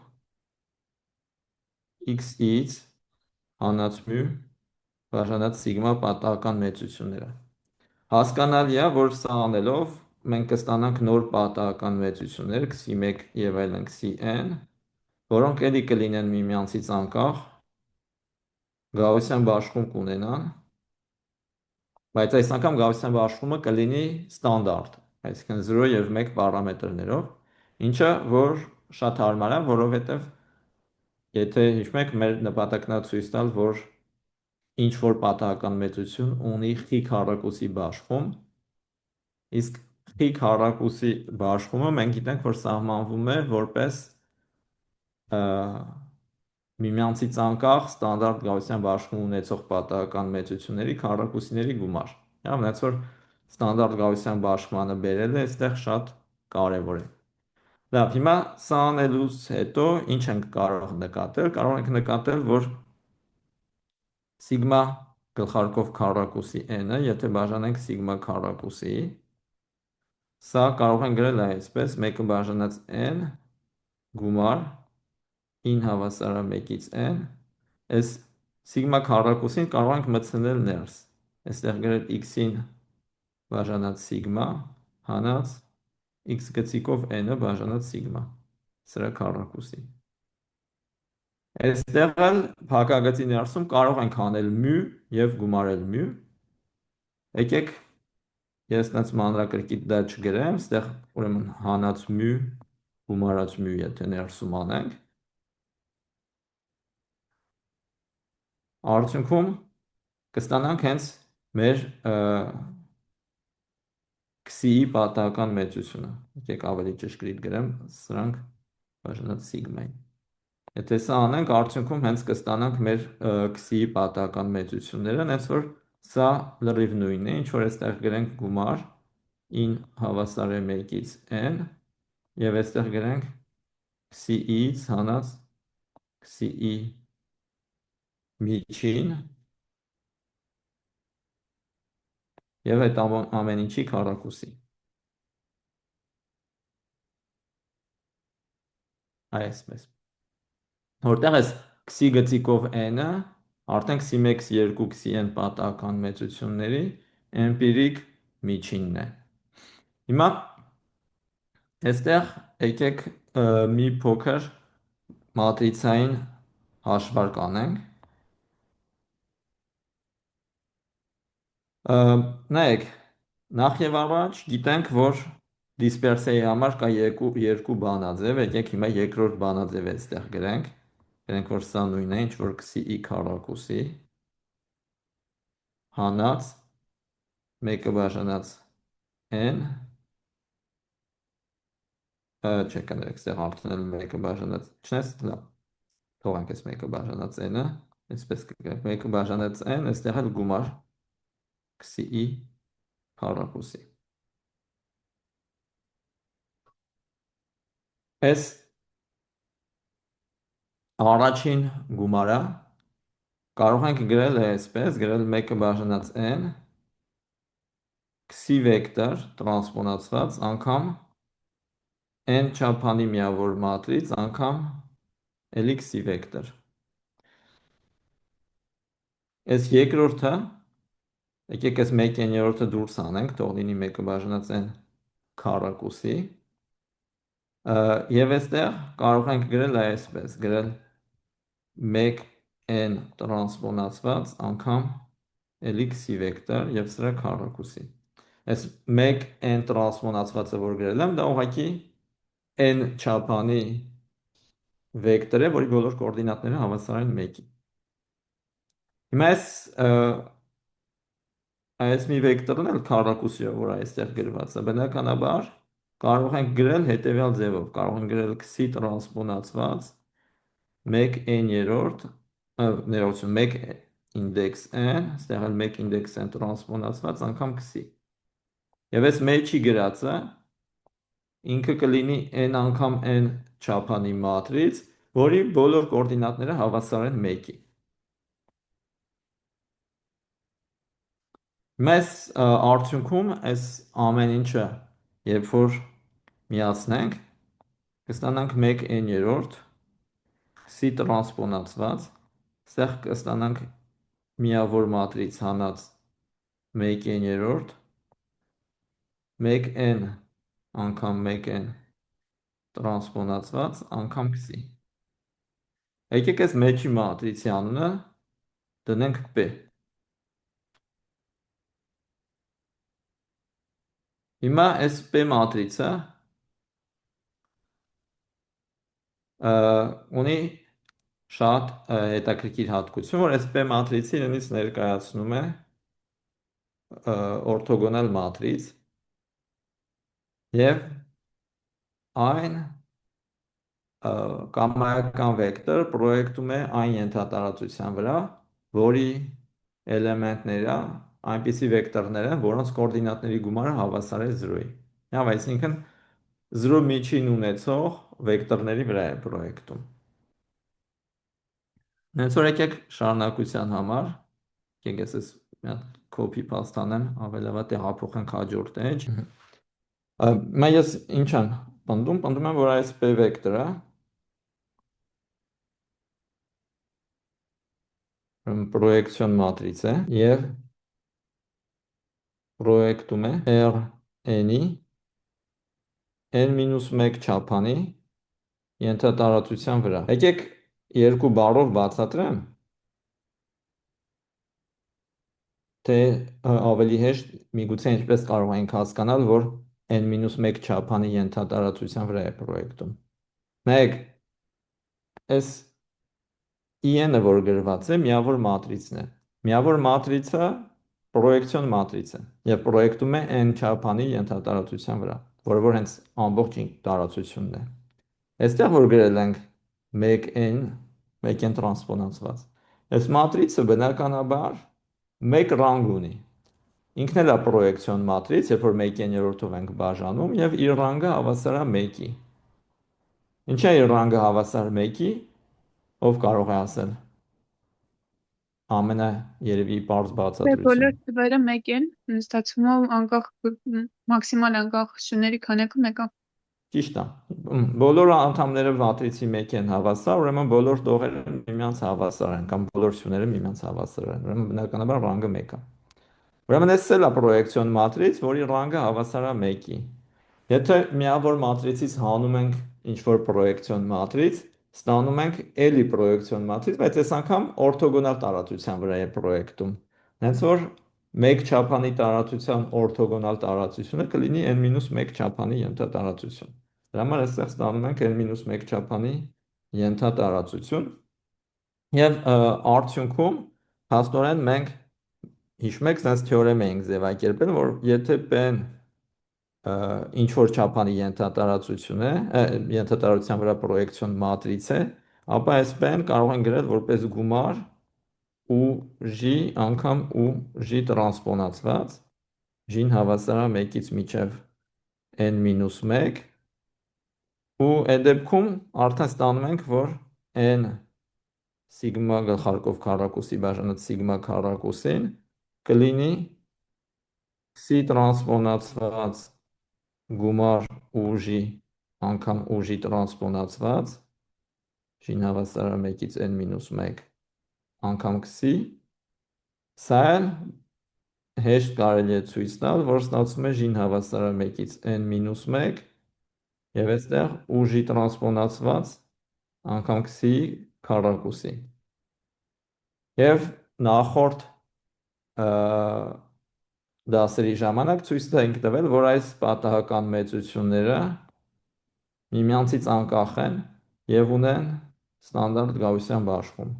X-ից հանածմու բաժանած սիգմա պատահական մեծությունները։ Հասկանալի է, որ սա անելով մենք կստանանք նոր պատահական մեծություններ, xi1 եւ այլն xn, որոնք էլի կլինեն միմյանցից անկախ, գաղության բաշխում կունենան, բայց այս անգամ գաղության բաշխումը կլինի ստանդարտ, այսինքն 0 եւ 1 պարամետրներով, ինչը որ շատ հարմար է, որովհետեւ եթե հիշում եք, մեր նպատակն է ցույց տալ, որ ինչ որ պատահական մեծություն ունի խի քառակուսի բաշխում, իսկ խի քառակուսի բաշխումը մենք գիտենք, որ սահմանվում է որպես միմյանցից անկախ ստանդարտ գաղության բաշխում ունեցող պատահական մեծությունների քառակուսիների գումար։ Այնց որ ստանդարտ գաղության բաշխմանը բերելը այստեղ շատ կարևոր է։ Լավ, հիմա սա անելուց հետո ինչ ենք կարող նկատել։ Կարող ենք նկատել, որ սիգմա գլխարկով քառակուսի n-ը, եթե բաժանենք սիգմա քառակուսի, սա կարող են գրել այսպես, 1 բաժանած n գումար 9 հավասարը 1-ից n, այս սիգմա քառակուսին կարող ենք մտցնել ներս, այստեղ գրել x-ին բաժանած սիգմա, հանած x գծիկով n-ը բաժանած սիգմա, սրա քառակուսի։ Այստեղ էլ փակագծի ներսում կարող ենք անել մյու և գումարել մյու, եկեք ես նենց մանրակրկիտ դա չգրեմ, ստեղ ուրեմն հանած մյու, գումարած մյու եթե ներսում անենք, արդյունքում կստանանք հենց մեր քսիի պատահական մեծությունը, եկեք ավելի ճշգրիտ գրեմ, սրանք բաժանած սիգմային։ Եթե սա անենք, արդյունքում հենց կստանանք մեր քսիի պատահական մեծությունները, հենց որ սա լրիվ նույնն է, ինչ որ այստեղ գրենք գումար 9 հավասար է 1-ից n, և այստեղ գրենք քսիից հանած քսիի միջին, և այդ ամեն ինչի քառակուսի։ Այսպես։ Որտեղ ես քսի գծիկով n-ը, արդեն քսի1, քսի2, քսին պատահական մեծությունների էմպիրիկ միջինն է։ Հիմա այստեղ եկեք մի փոքր մատրիցային հաշվարկ անենք։ Նայեք, նախ եւ առաջ գիտենք, որ դիսպերսիայի համար կա երկու բանաձև, եկեք հիմա երկրորդ բանաձևը այստեղ գրենք, որ սա նույնն է, ինչ որ քսի քառակուսի հանած 1 բաժանած n, չէ, կներեք, այստեղ արդեն 1 բաժանած չնես, լավ, թողանք այս 1 բաժանած n-ը, այսպես կգրենք 1 բաժանած n, այստեղ էլ գումար քսի քառակուսի։ Այս առաջին գումարը կարող ենք գրել այսպես, գրել 1 բաժանած n, քսի վեկտոր տրանսպոնացված անգամ n չափանի միավոր մատրից անգամ էլի քսի վեկտոր։ Այս երկրորդը, եկեք այս 1/9-ը դուրս անենք, թող լինի 1 բաժանած n քառակուսի, և այստեղ կարող ենք գրել այսպես, գրել 1n տրանսպոնացված անգամ էլի քսի վեկտոր և սրա քառակուսի։ Այս 1n տրանսպոնացվածը, որ գրել եմ, դա ուղղակի n չափանի վեկտոր է, որի բոլոր կոորդինատները հավասար են 1-ի։ Հիմա այս մի վեկտորն էլ քառակուսիով, որ այստեղ գրված է, բնականաբար կարող ենք գրել հետևյալ ձևով, կարող ենք գրել քսի տրանսպոնացված 1n-րդ, ներողություն, 1 ինդեքս n, այստեղ էլ 1 ինդեքս n տրանսպոնացված անգամ քսի։ Եվ այս մեջի գրածը ինքը կլինի n անգամ n չափանի մատրից, որի բոլոր կոորդինատները հավասար են 1-ի։ Մեզ արդյունքում այս ամեն ինչը, երբ որ միացնենք, կստանանք 1n-երորդ xi տրանսպոնացված, ստեղ կստանանք միավոր մատրից հանած 1n-երորդ 1n անգամ 1n տրանսպոնացված անգամ xi։ Եկեք այս մեջի մատրիցի անունը դնենք P։ Հիմա այս P մատրիցը ունի շատ հետաքրքիր հատկություն, որ այս P մատրիցը իրենից ներկայացնում է օրթոգոնալ մատրից և այն կամայական վեկտոր պրոյեկտում է այն ենթատարածության վրա, որի էլեմենտները այնպիսի վեկտորներ են, որոնց կոորդինատների գումարը հավասար է 0-ի։ Եվ այսինքն 0 միջին ունեցող վեկտորների վրա է պրոյեկտում։ Հենց որ եկեք շարունակության համար, եկեք ես մի հատ copy paste անեմ, ավելավա տեղափոխենք հաջորդ էջ։ Հիմա ես ինչ եմ պնդում եմ, որ այս P վեկտորը պրոյեկցիոն մատրից է և պրոյեկտում է Rn-ի n-1 չափանի ենթատարածության վրա։ Եկեք երկու բառով բացատրեմ, թե ավելի հեշտ միգուցե ինչպես կարող ենք հասկանալ, որ n-1 չափանի ենթատարածության վրա է պրոյեկտում։ Նայեք, այս in-ը, որ գրված է, միավոր մատրիցն է։ Միավոր մատրիցը պրոյեկցիոն մատրից է և պրոյեկտում է n չափանի ենթատարածության վրա, որը որ հենց ամբողջ տարածությունն է։ Այստեղ որ գրել ենք 1n տրանսպոնացված, այս մատրիցը բնականաբար 1 ռանգ ունի։ Ինքն էլ է պրոյեկցիոն մատրից, երբ որ 1n-ով ենք բաժանում և իր ռանգը հավասար է 1-ի։ Ինչ է իր ռանգը հավասար 1-ի, ով կարող է ասել։ Երևի պարզ բացատրություն։ Բոլոր թվերը մեկ են, ստացվում անկախ մաքսիմալ անկախությունների քանակը մեկ է։ Ճիշտ է։ Բոլոր անդամները մատրիցի 1 են հավասար, ուրեմն բոլոր տողերը միմյանց հավասար են կամ բոլոր սյուները միմյանց հավասար են։ Ուրեմն բնականաբար ռանգը 1 է։ Ուրեմն այս էլ է պրոյեկցիոն մատրից, որի ռանգը հավասար է 1-ի։ Եթե միավոր մատրիցից հանում ենք ինչ-որ պրոյեկցիոն մատրից, ստանում ենք էլի պրոյեկցիոն մատրից, բայց այս անգամ օրթոգոնալ տարածության վրա է պրոյեկտում։ Հենց որ 1 չափանի տարածության օրթոգոնալ տարածությունը կլինի n-1 չափանի ենթատարածություն։ Դրա համար այստեղ ստանում ենք n-1 չափանի ենթատարածություն և արդյունքում փաստորեն մենք հիշում եք, sense theorem էինք ձևակերպել, որ եթե P-ն ինչ որ չափանի ենթատարածություն է, ենթատարածության վրա պրոյեկցիոն մատրից է, ապա այս P-ն կարող են գրել որպես գումար ուժի անգամ ուժի տրանսպոնացված, G-ն հավասար է 1-ից մինչև n-1, ու այդ դեպքում արդեն ստանում ենք, որ n սիգմա գլխարկով քառակուսի բաժանած սիգմա քառակուսին կլինի xi տրանսպոնացված գումար ուժի անգամ ուժի տրանսպոնացված, G-ն հավասար է 1-ից n-1 անգամ xi, սա էլ հեշտ կարելի է ցույց տալ, որ ստացվում է G-ն հավասար է 1-ից n-1 և այստեղ ուժի տրանսպոնացված անգամ xi քառակուսի։ Եվ նախորդ դասերի ժամանակ ցույց ենք տվել, որ այս պատահական մեծությունները միմյանցից անկախ են և ունեն ստանդարտ գաղության բաշխում։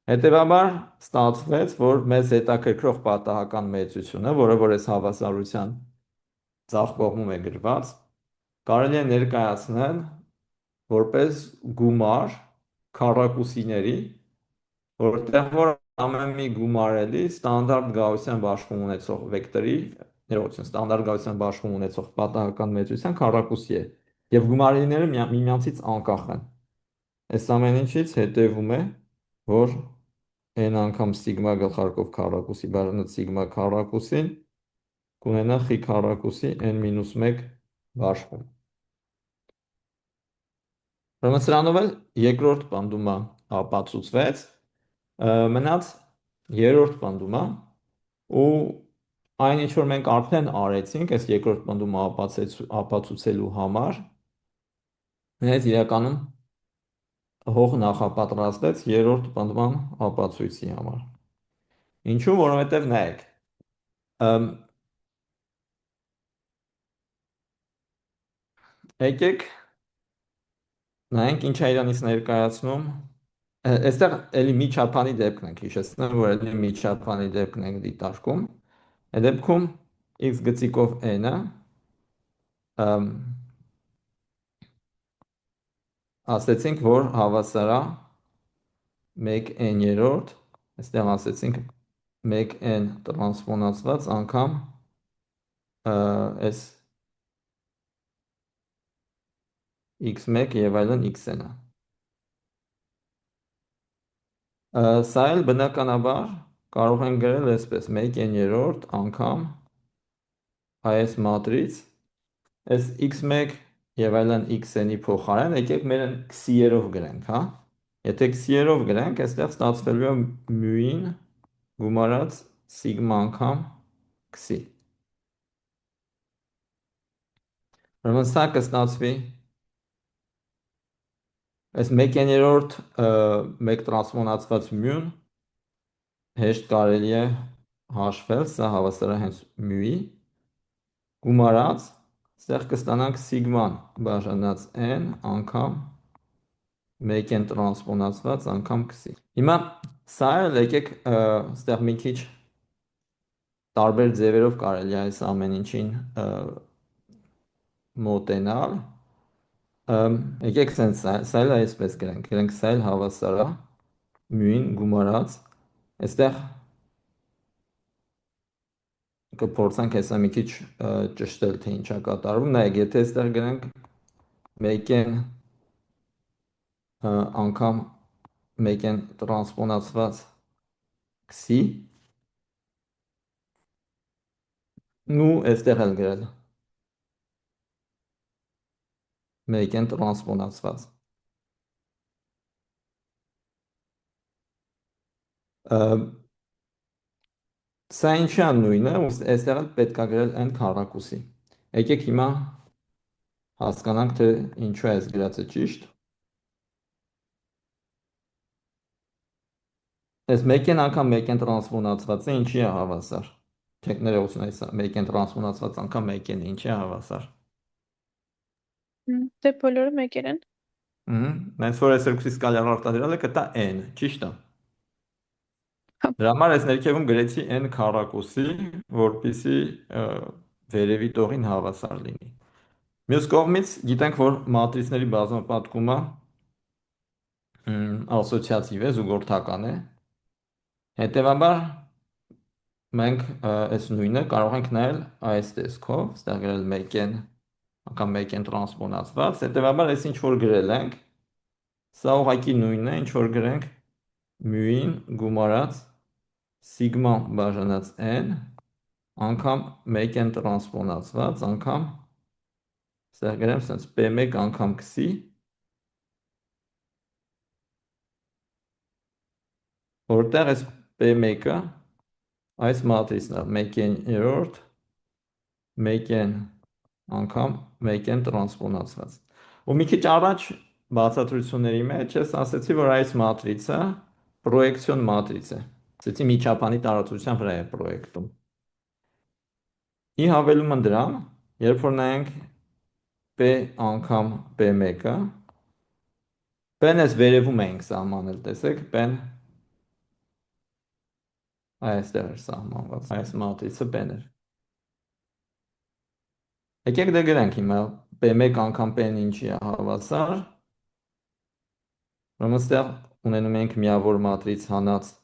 Հետևաբար ստացվեց, որ մեզ հետաքրքրող պատահական մեծությունը, որը որ այս հավասարության ձախ կողմում է գրված, կարելի է ներկայացնել որպես գումար քառակուսիների, որտեղ որ ամեն մի գումար էլի ստանդարտ գաղության բաշխում ունեցող վեկտորի, ստանդարտ գաղության բաշխում ունեցող պատահական մեծության քառակուսի է, և գումարները միմյանցից անկախ են։ Այս ամեն ինչից հետևում է, որ n անգամ սիգմա գլխարկով քառակուսի բաժանած սիգմա քառակուսին կունենա xi քառակուսի n-1 բաշխում։ Ուրեմն սրանով էլ երկրորդ պնդումը ապացուցվեց, մնաց երրորդ պնդումը, ու այն ինչ որ մենք արդեն արեցինք այս երկրորդ պնդումը ապացուցելու համար, հենց իրականում հող նախապատրաստեց երրորդ պնդման ապացույցի համար։ Ինչու՞, որովհետև նայեք, եկեք նայենք ինչ է իրանից ներկայացնում։ Այստեղ էլի միջափանի դեպքն ենք հիշեցնում, որ էլի միջափանի դեպքն ենք դիտարկում։ Այդ դեպքում x գծիկով n-ը ասեցինք, որ հավասար է 1n-երորդ, այստեղ ասեցինք 1n տրանսպոնացված անգամ այս x1 եւ այլն x-n-ը։ Սա էլ բնականաբար կարող են գրել այսպես 1n-երորդ անգամ այս մատրից, այս x1 եւ այլն x-n-ի փոխարեն եկեք մեր քսիերով գրենք, հա։ Եթե քսիերով գրենք, այստեղ ստացվելու է μ-ին գումարած սիգմա անգամ քսի։ Ուրեմն սա կստացվի այս 1n-երորդ 1 տրանսպոնացված μ-ն հեշտ կարելի է հաշվել, սա հավասար է հենց μ-ի գումարած, այստեղ կստանանք սիգման բաժանած n անգամ 1n տրանսպոնացված անգամ քսի։ Հիմա սա էլ եկեք այստեղ մի քիչ տարբեր ձևերով կարելի է այս ամեն ինչին մոտենալ։ Եկեք սա էլ այսպես գրենք սա էլ հավասար է μ-ին գումարած, այստեղ կփորձենք հեսա մի քիչ ճշտել, թե ինչ է կատարվում։ Նայեք, եթե այստեղ գրենք 1n անգամ 1n տրանսպոնացված քսի, ու այստեղ էլ գրել 1n տրանսպոնացված։ Սա ինչի է նույնը, այստեղ էլ պետք է գրել n քառակուսի։ Եկեք հիմա հասկանանք, թե ինչու է այս գրածը ճիշտ։ Այս 1n անգամ 1n տրանսպոնացվածը ինչի է հավասար։ Չեք ներողություն, այս 1n տրանսպոնացված անգամ 1n ինչի է հավասար։ Դե բոլորը մեկեր են։ Հենց որ այս երկուսի սկալյար արտադրյալը կտա n, ճիշտ է։ Դրա համար այս ներքևում գրեցի n քառակուսի, որպեսզի վերևի տողին հավասար լինի։ Մյուս կողմից գիտենք, որ մատրիցների բազմապատկումը ասոցիատիվ է, զուգորդական է։ Հետևաբար մենք այս նույնը կարող ենք նայել այս տեսքով, ստեղ գրել 1n անգամ 1n տրանսպոնացված, հետևաբար այս ինչ որ գրել ենք, սա ուղղակի նույնն է, ինչ որ գրենք μ-ին գումարած սիգմա բաժանած n անգամ 1n տրանսպոնացված անգամ ստեղ գրեմ սենց p1 անգամ քսի, որտեղ այս p1-ը այս մատրիցն է 1n-երորդ 1n անգամ 1n տրանսպոնացված։ Ու մի քիչ առաջ բացատրությունների մեջ ես ասացի, որ այս մատրիցը պրոյեկցիոն մատրից է։ Ասեցի միջափանի տարածության վրա է պրոյեկտում։ Ի հավելումը դրան, երբ որ նայենք p անգամ p1-ը, p-ն ես վերևում էինք սահմանել, տեսեք, p-ն այստեղ էր սահմանված, այս մատրիցը p-ն էր։ Եկեք դե գրենք հիմա p1 անգամ p-ն ինչի է հավասար, ուրեմն այստեղ ունենում ենք միավոր մատրից հանած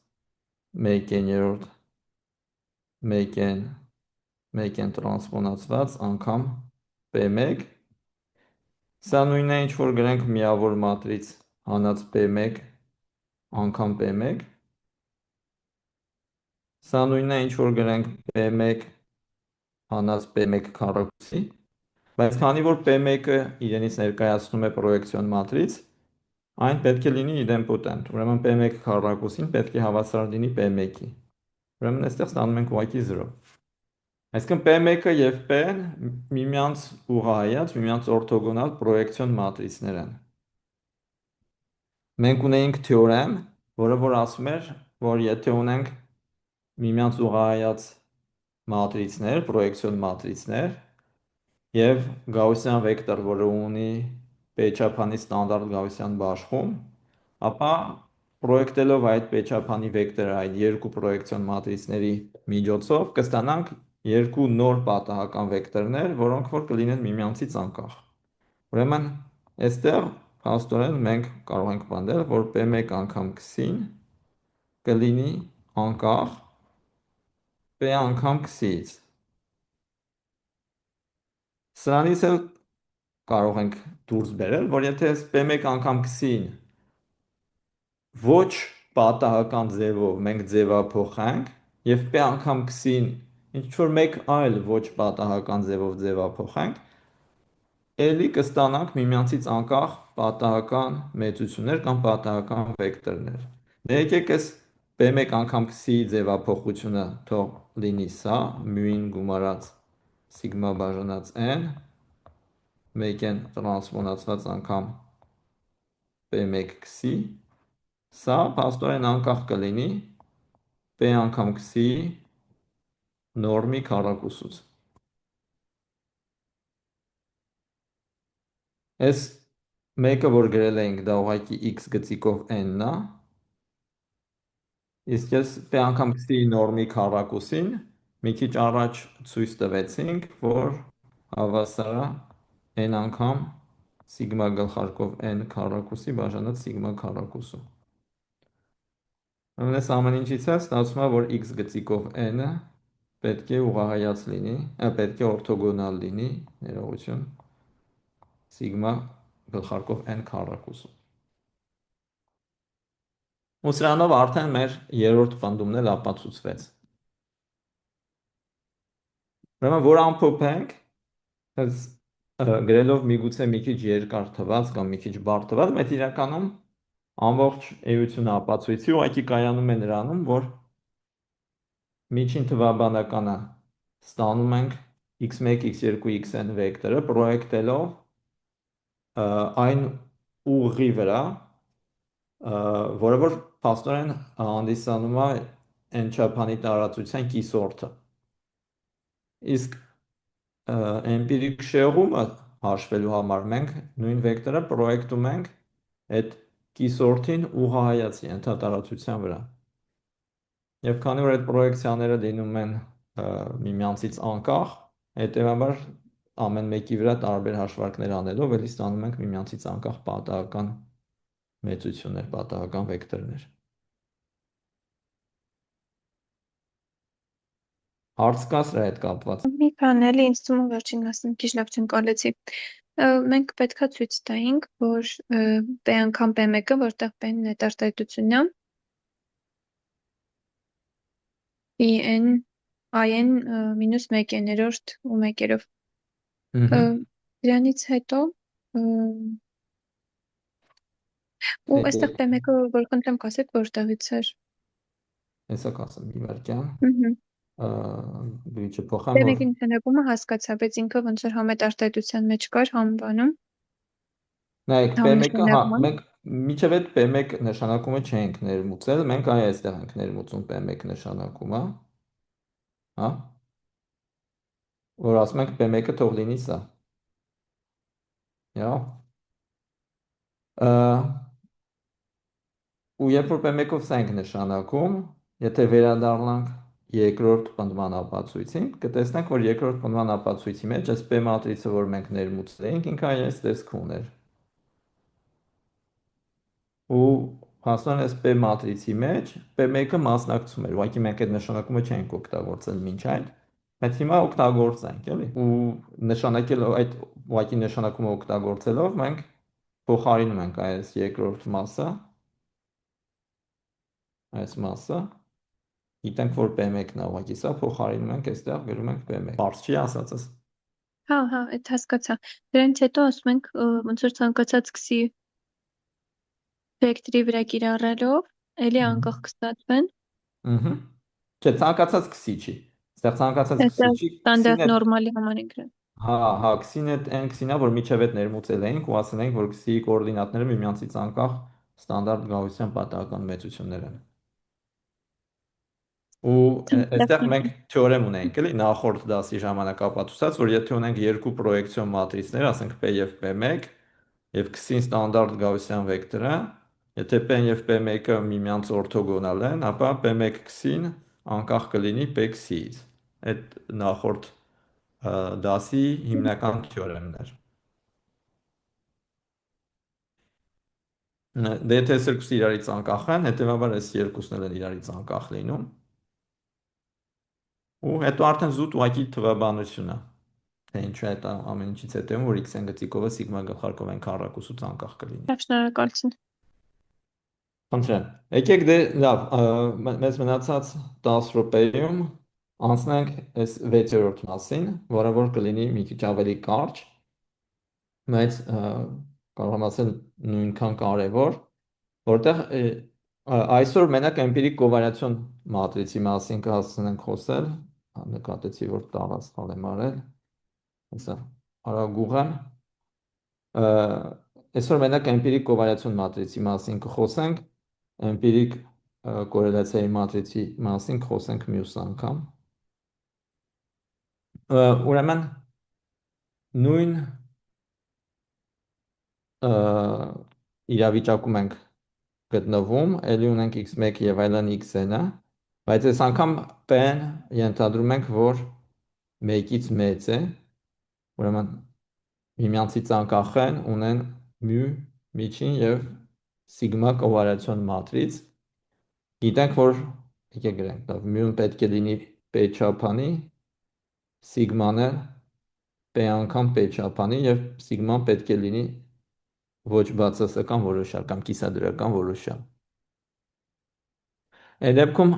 1n-երորդ 1n 1n տրանսպոնացված անգամ p1, սա նույնն է ինչ որ գրենք միավոր մատրից հանած p1 անգամ p1, սա նույնն է ինչ որ գրենք p1 հանած p1 քառակուսի, Բայց քանի որ P1-ը իրենից ներկայացնում է պրոյեկցիոն մատրից, այն պետք է լինի իդեմպոտենտ։ Ուրեմն P1 քառակուսին պետք է հավասար լինի P1-ի։ Ուրեմն այստեղ ստանում ենք ուղղակի 0։ Այսինքն P1-ը եւ P-ն միմյանց ուղղահայաց, միմյանց օրթոգոնալ պրոյեկցիոն մատրիցներ են։ Մենք ունեինք թեորեմ, որը որ ասում էր, որ եթե ունենք միմյանց ուղղահայաց մատրիցներ, պրոյեկցիոն մատրիցներ եւ գաուսյան վեկտոր, որը ունի P-չափանի ստանդարտ գաուսյան բաշխում, ապա պրոյեկտելով այդ P-չափանի վեկտորը այդ երկու պրոյեկցիոն մատրիցների միջոցով կստանանք երկու նոր պատահական վեկտորներ, որոնք որ կլինեն միմյանցից անկախ։ Ուրեմն այստեղ փաստորեն մենք կարող ենք պնդել, որ P1 անգամ քսին կլինի անկախ P անգամ քսից։ Սրանից էլ կարող ենք դուրս բերել, որ եթե P1 անգամ քսին ոչ պատահական ձևով մենք ձևափոխենք եւ P անգամ քսին ինչ որ մեկ այլ ոչ պատահական ձևով ձևափոխենք, էլի կստանանք միմյանցից անկախ պատահական մեծություններ կամ պատահական վեկտորներ։ Դե եկեք այս P1 անգամ քսի ձևափոխությունը թող լինի սա, μ-ին գումարած սիգմա բաժանած n, 1-ն տրանսպոնացված անգամ P1 քսի, սա փաստորեն անկախ կլինի P անգամ քսի նորմի քառակուսուց։ Այս մեկը, որ գրել էինք, դա ուղղակի x գծիկով n-ն է, իսկ ես P անգամ քսի նորմի քառակուսին մի քիչ առաջ ցույց տվեցինք, որ հավասար է n անգամ սիգմա գլխարկով n քառակուսի բաժանած սիգմա քառակուսու։ Ուրեմն այս ամեն ինչից է ստացվում է, որ x գծիկով n-ը պետք է ուղղահայաց լինի, պետք է օրթոգոնալ լինի, ներողություն, սիգմա գլխարկով n քառակուսու։ Ու սրանով արդեն մեր երրորդ պնդումն էլ ապացուցվեց։ Ուրեմն որ ամփոփենք, այս գրելով միգուցե մի քիչ երկար թված կամ մի քիչ բարդ թված, բայց իրականում ամբողջ էությունը ապացույցի ուղղակի կայանում է նրանում, որ միջին թվաբանականը ստանում ենք x1, x2, xn վեկտորը պրոյեկտելով այն ուղղի վրա, որը որ փաստորեն հանդիսանում է n չափանի տարածության կիսորդը։ Իսկ էմպիրիկ շեղումը հաշվելու համար մենք նույն վեկտորը պրոյեկտում ենք այդ կիսորդին ուղղահայաց ենթատարածության վրա։ Եվ քանի որ այդ պրոյեկցիաները լինում են միմյանցից անկախ, հետևաբար ամեն մեկի վրա տարբեր հաշվարկներ անելով էլի ստանում ենք միմյանցից անկախ պատահական մեծություններ, պատահական վեկտորներ։ Հարց կա սրա հետ կապված։ Մի բան էլի ինձ թվում է վերջին ասեմ, քիչ լավ չընկալեցի։ Մենք պետքա ցույց տայինք, որ P անգամ P1-ը, որտեղ P-ն նետարտահայտությունն է, in in մինուս 1-ներորդ ու 1-երով։ Դրանից հետո ու այստեղ P1-ը որ խնդրեմ կասեք որտեղից էր։ Հեսա կասեմ մի վարքյան։ Բիչը փոխեմ որ P1-ի նշանակումը հասկացա, բայց ինքը ոնց որ համետարտահայտության մեջ կար համբանում։ Նայեք, P1-ը, մենք միջև այդ P1 նշանակումը չենք ներմուծել, մենք այստեղ ենք ներմուծում P1 նշանակումը, հա? Որ ասում ենք P1-ը թող լինի սա։ Յա։ Ու երբ որ P1-ով սա ենք նշանակում, եթե վերադառնանք երկրորդ պնդման ապացույցին, կտեսնենք, որ երկրորդ պնդման ապացույցի մեջ այս P մատրիցը, որ մենք ներմուծել էինք, ինքը այս տեսքը ուներ։ Ու հասնան այս P մատրիցի մեջ P1-ը մասնակցում էր, ուղղակի մենք այդ նշանակումը չենք օգտագործել մինչ այդ, բայց հիմա օգտագործենք, էլի։ Ու նշանակելով այդ ուղղակի նշանակումը օգտագործելով մենք փոխարինում ենք այս երկրորդ մասը, այս մասը, գիտենք, որ P1-ն է ուղղակի սա, փոխարինում ենք այստեղ գրում ենք P1։ Բարձ չի ասածս։ Հա, այդ հասկացա։ Դրանից հետո ասում ենք ոնց որ ցանկացած քսի վեկտորի վրա կիրառելով, էլի անկախ կստացվեն։ Չէ, ցանկացած քսի չի։ Այստեղ ցանկացած Դա քսի չի, քսին ստանդարտ է, նորմալի համար ենք գրել։ հա, քսին է այն քսին է, որ միջև հետ ներմուծել էինք ու ասել էինք, որ քսի կոորդինատները միմյանցից անկախ ստանդարտ գաղության պատահական մեծություններ են։ Ու այստեղ մենք թեորեմ ունենք, էլի նախորդ դասի ժամանակ ապացուցած, որ եթե ունենք երկու պրոյեկցիոն մատրիցներ, ասենք P եւ P1, եւ քսին ստանդարտ գաղության վեկտորը, եթե P-ն եւ P1-ը միմյանց օրթոգոնալ են, ապա P1 քսին անկախ կլինի P քսիից։ Այդ նախորդ դասի հիմնական թեորեմն էր։ Դե եթե այս երկուսը իրարից անկախ են, հետեւաբար այս երկուսն էլ են իրարից անկախ լինում։ Ու հետո արդեն զուտ ուղղակի թվաբանությունը, թե ինչու է այդ ամեն ինչից հետևում, որ x-n գծիկովը սիգմա գլխարկով n քառակուսուց անկախ կլինի։ Լավ, շնորհակալություն։ Խնդրեմ։ Եկեք դե լավ, մեզ մնացած 10 րոպեում անցնենք այս 6-րդ մասին, որը որ կլինի մի քիչ ավելի կարճ, բայց կարող եմ ասել նույնքան կարևոր, որտեղ այսօր մենակ էմպիրիկ կովարիացիոն մատրիցի մասին կհասցնենք խոսել, նկատեցի, որ տաղ սխալ եմ արել, հեսա արագուղ եմ, այսօր մենակ էմպիրիկ կովարիացիոն մատրիցի մասին կխոսենք, էմպիրիկ կորելացիայի մատրիցի մասին կխոսենք մյուս անգամ, ուրեմն նույն իրավիճակում ենք գտնվում, էլի ունենք x1 եւ այլն x-ն-ը, բայց այս անգամ p-ն ենթադրում ենք, որ 1-ից մեծ է, ուրեմն միմյանցից անկախ են, ունեն μ միջին եւ սիգմա կովարիացիոն մատրից։ Գիտենք, որ եկեք գրենք, լավ, μ-ն պետք է լինի p չափանի, սիգման էլ p անգամ p չափանի եւ սիգման պետք է լինի ոչ բացասական որոշյալ կամ կիսադրական որոշյալ։ Այդ դեպքում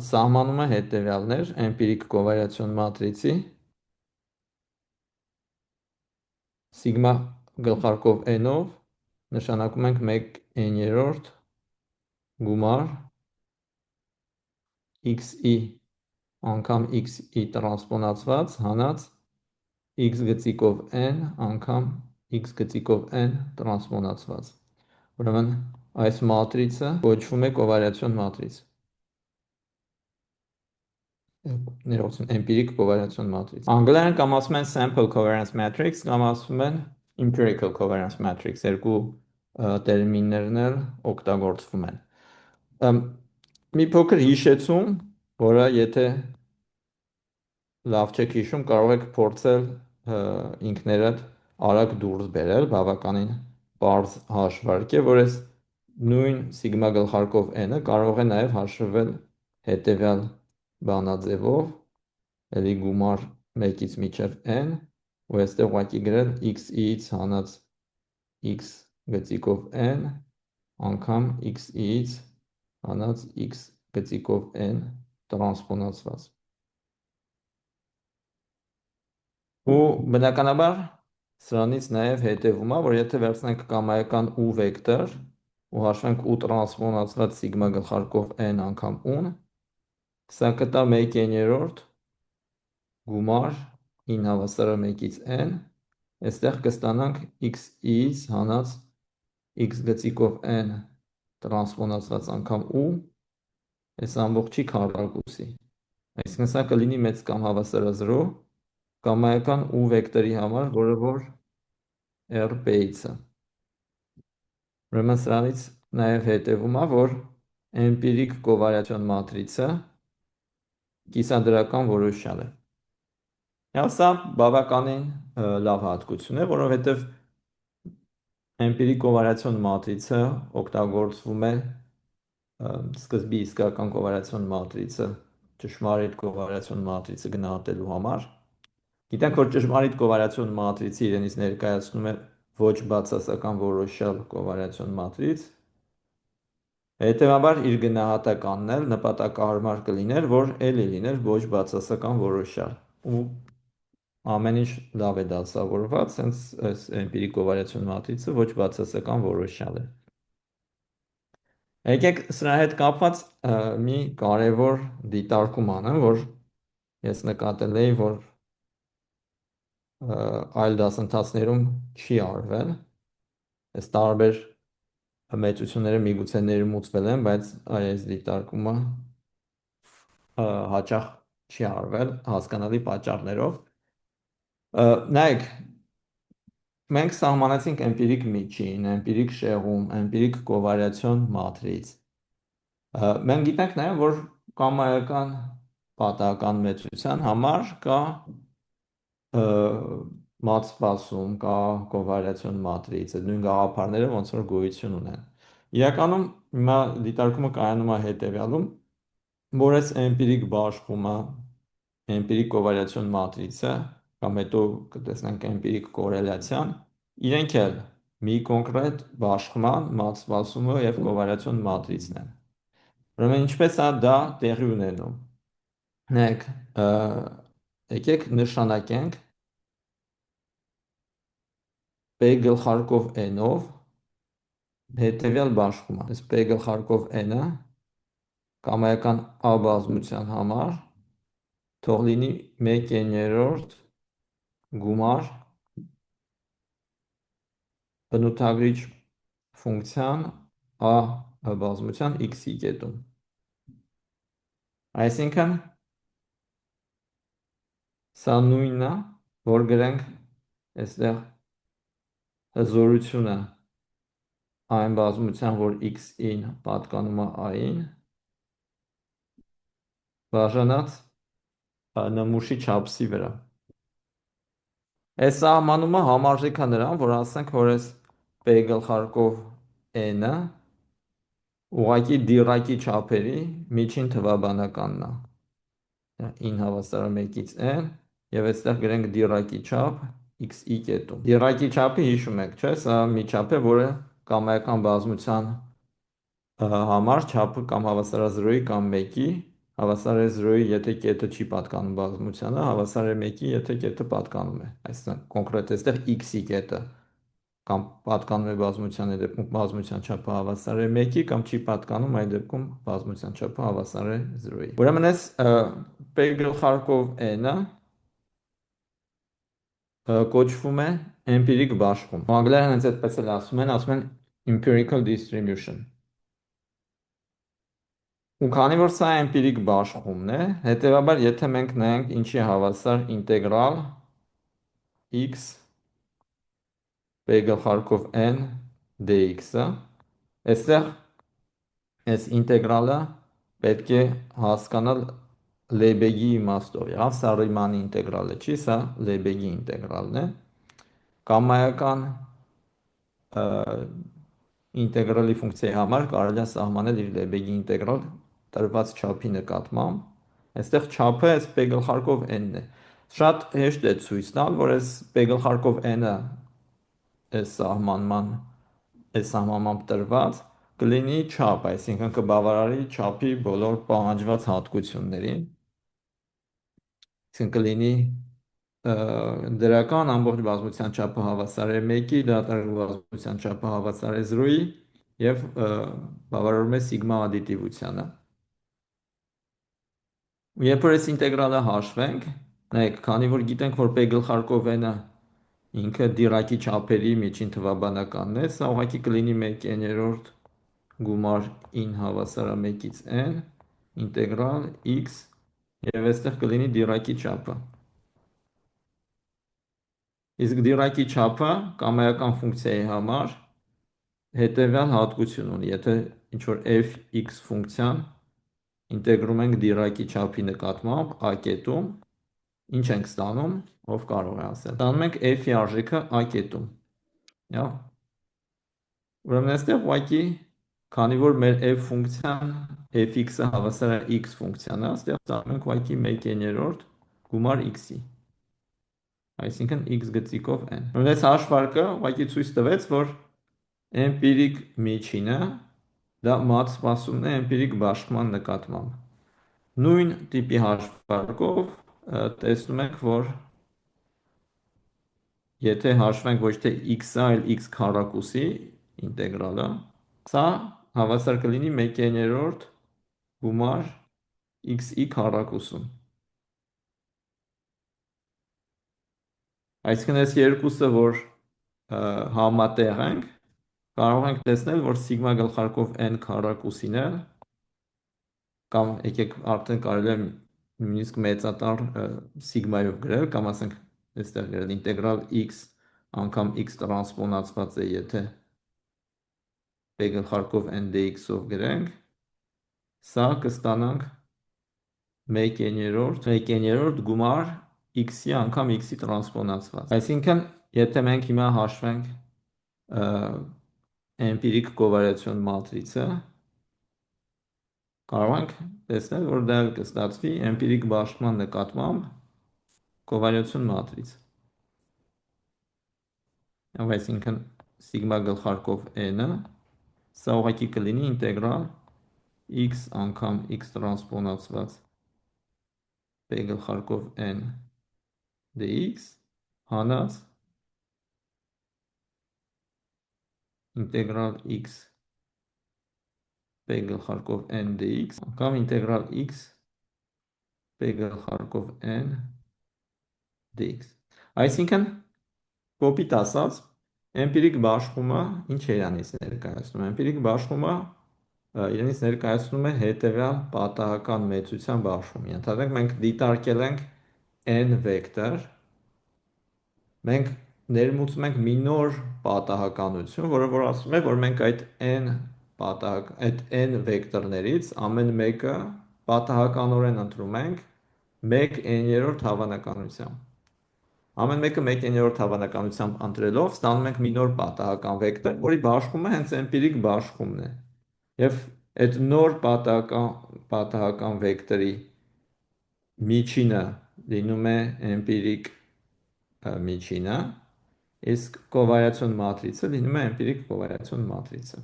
սահմանումը հետևյալն էր էմպիրիկ կովարիացիոն մատրիցի սիգմա գլխարկով n-ով նշանակում ենք 1/n գումար xi անգամ xi տրանսպոնացված հանած x գծիկով n անգամ x գծիկով n տրանսպոնացված։ Ուրեմն այս մատրիցը կոչվում է կովարիացիոն մատրից։ Ներողություն, էմպիրիկ կովարիացիոն մատրից։ Անգլերեն կամ ասում են sample covariance matrix, կամ ասում են empirical covariance matrix, երկու տերմիններն էլ օգտագործվում են։ Մի փոքր հիշեցում, որը եթե լավ չեք հիշում, կարող եք փորձել ինքներդ արագ դուրս բերել, բավականին պարզ հաշվարկ է, որ այս նույն սիգմա գլխարկով n-ը կարող է նաև հաշվվել հետևյալ բանաձևով, էլի գումար 1-ից մինչև n, ու այստեղ ուղղակի գրել xi-ից հանած x գծիկով n անգամ xi-ից հանած x գծիկով n տրանսպոնացված։ Ու բնականաբար սրանից նաև հետևում է, որ եթե վերցնենք կամայական u վեկտոր ու հաշվենք u տրանսպոնացված սիգմա գլխարկով n անգամ u-ն, սա կտա 1/n գումար 9 հավասարը 1-ից n, այստեղ կստանանք x-ից հանած x գծիկով n տրանսպոնացված անգամ u, այս ամբողջի քառակուսի։ Այսինքն սա կլինի մեծ կամ հավասարը 0 կամայական u վեկտորի համար, որը որ r-ը։ Ուրեմն սրանից նաև հետևում է, որ էմպիրիկ կովարիացիոն մատրիցը կիսադրական որոշյալ է։ Սա բավականին լավ հատկություն է, որովհետև էմպիրիկ կովարիացիոն մատրիցը օգտագործվում է սկզբի իսկական կովարիացիոն մատրիցը, ճշմարիտ կովարիացիոն մատրիցը գնահատելու համար։ Գիտենք, որ ճշմարիտ կովարիացիոն մատրիցը իրենից ներկայացնում է ոչ բացասական որոշյալ կովարիացիոն մատրից, հետևաբար իր գնահատականն էլ նպատակահարմար կլիներ, որ էլի լիներ ոչ բացասական որոշյալ։ Ու ամեն ինչ լավ է դասավորված, հենց այս էմպիրիկ գովարյացիոն մատրիցը ոչ բացասական որոշյալ է։ Եկեք սրա հետ կապված մի կարևոր դիտարկում անեմ, որ ես նկատել էի, որ այլ դասընթացներում չի արվել, այս տարբեր մեծությունները միգուցե ներմուծվել են, բայց այս դիտարկումը հաճախ չի արվել հասկանալի պատճառներով։ Նայեք, մենք սահմանեցինք էմպիրիկ միջին, էմպիրիկ շեղում, էմպիրիկ կովարիացիոն մատրից։ Մենք գիտենք նաև, որ կամայական պատահական մեծության համար կա մատսպասում, կա կովարիացիոն մատրից, այդ նույն գաղափարները ոնց որ գոյություն ունեն։ Իրականում հիմա դիտարկումը կայանում է հետևյալում, որ այս էմպիրիկ բաշխումը, էմպիրիկ կովարիացիոն մատրիցը, կամ հետո կտեսնենք էմպիրիկ կորելացիան, իրենք էլ մի կոնկրետ բաշխման, մատսպասումը եւ կովարիացիոն մատրիցն են։ Ուրեմն ինչպես է դա տեղի ունենում։ Նայեք, եկեք նշանակենք P գլխարկով n-ով հետևյալ բաշխումը։ Այս P գլխարկով n-ը կամայական A բազմության համար թող լինի 1/3 գումար բնութագրիչ ֆունկցիան A բազմության x-ի կետում։ Այսինքն սա նույնն է, որ գրենք այստեղ հզորությունը այն բազմության, որ x-ին պատկանում է a-ին, բաժանած նմուշի չափսի վրա։ Այս սահմանումը համարժեք է նրան, որ ասենք, որ այս P գլխարկով n-ը ուղղակի դիռակի չափերի միջին թվաբանականն է։ 9 հավասար 1-ից n եւ այստեղ գրենք դիռակի չափ x-ի կետում։ Դիռակի չափը հիշում եք, չէ՞, սա մի չափ է, որը կամայական բազմության համար չափը կամ հավասար է 0-ի կամ 1-ի, հավասար է 0-ի, եթե կետը չի պատկանում բազմությանը, հավասար է 1-ի, եթե կետը պատկանում է։ Այսինքն կոնկրետ այստեղ x-ի կետը կամ պատկանում է բազմության, այդ դեպքում բազմության չափը հավասար է 1-ի, կամ չի պատկանում, այդ դեպքում բազմության չափը հավասար է 0-ի։ Ուրեմն այս P գլխարկով n-ը կոչվում է էմպիրիկ բաշխում։ Անգլերեն հենց այդպես էլ ասում են empirical distribution։ Ու քանի որ սա էմպիրիկ բաշխումն է, հետևաբար եթե մենք նայենք ինչի հավասար ինտեգրալ x P գլխարկով n dx-ը, այստեղ այս ինտեգրալը պետք է հասկանալ Լեբեգի իմաստով, եղավ, սա Ռիմանի ինտեգրալը չի, սա Լեբեգի ինտեգրալն է։ Կամայական ինտեգրալի ֆունկցիայի համար կարելի է սահմանել իր Լեբեգի ինտեգրալ տրված չափի նկատմամբ։ Այստեղ չափը այս P գլխարկով n-ն է։ Շատ հեշտ է ցույց տալ, որ այս P գլխարկով n-ը այս սահմանմամբ տրված կլինի չափ, այսինքն կբավարարի չափի բոլոր պահանջված հատկություններին։ Այսինքն կլինի դրական ամբողջ բազմության չափը հավասար է 1-ի, դատարկ բազմության չափը հավասար է 0-ի եւ բավարարում է սիգմա additivությանը։ Երբ որ այս ինտեգրալը հաշվենք, նայեք, քանի որ գիտենք, որ P գլխարկով n-ը ինքը դիռակի չափերի միջին թվաբանականն է, սա ուղղակի կլինի 1/3 գումար 9 հավասար է 1-ից n ինտեգրալ x եւ այստեղ կլինի դիռակի չափը։ Իսկ դիռակի չափը կամայական ֆունկցիայի համար հետևյալ հատկություն ունի, եթե ինչ-որ f(x) ֆունկցիան ինտեգրում ենք դիռակի չափի նկատմամբ a կետում, ինչ ենք ստանում, ով կարող է ասել։ Ստանում ենք f-ի արժեքը a կետում։ Լավ։ Ուրեմն այստեղ ուղղակի, քանի որ մեր f ֆունկցիան f(x)-ը հավասար է x ֆունկցիան, այստեղ ստանում ենք ուղղակի 1/3 գումար x-ի։ Այսինքն x գծիկով n։ Ուրեմն այս հաշվարկը ուղղակի ցույց տվեց, որ էմպիրիկ միջինը դա մատսպասումն է էմպիրիկ բաշխման նկատմամբ։ Նույն տիպի հաշվարկով տեսնում ենք, որ եթե հաշվենք ոչ թե x-ը, այլ x քառակուսի ինտեգրալը, սա հավասար կլինի 1/3 գումար x-ի քառակուսում։ Այսինքն այս երկուսը, որ համատեղ ենք, կարող ենք տեսնել, որ սիգմա գլխարկով n քառակուսին է, կամ եկեք արդեն կարելի է նույնիսկ մեծատար սիգմայով գրել, կամ ասենք այստեղ գրել ինտեգրալ x անգամ x տրանսպոնացված է, եթե p գլխարկով n dx-ով գրենք, սա կստանանք 1/3 գումար x-ի անգամ x-ի տրանսպոնացված։ Այսինքն, եթե մենք հիմա հաշվենք էմպիրիկ կովարիացիոն մատրիցը, կարող ենք տեսնել, որ դա կստացվի էմպիրիկ բաշխման նկատմամբ կովարիացիոն մատրից։ Այսինքն սիգմա գլխարկով n-ը, սա ուղղակի կլինի ինտեգրալ x անգամ x տրանսպոնացված p գլխարկով n dx հանած ինտեգրալ x p գլխարկով n dx անգամ ինտեգրալ x p գլխարկով n dx։ Այսինքն, կոպիտ ասած, էմպիրիկ բաշխումը ինչ է իրանից ներկայացնում։ Էմպիրիկ բաշխումը իրանից ներկայացնում է հետևյալ պատահական մեծության բաշխում։ Ենթադրենք մենք դիտարկել ենք n վեկտոր, մենք ներմուծում ենք մի նոր պատահականություն, որը որ ասում է, որ մենք այդ n վեկտորներից ամեն մեկը պատահականորեն ընտրում ենք 1/n-րդ հավանականությամբ։ Ամեն մեկը 1/n-րդ հավանականությամբ ընտրելով ստանում ենք մի նոր պատահական վեկտոր, որի բաշխումը հենց էմպիրիկ բաշխումն է։ Եվ այդ նոր պատահական վեկտորի միջինը լինում է էմպիրիկ միջինը, իսկ կովարիացիոն մատրիցը լինում է էմպիրիկ կովարիացիոն մատրիցը։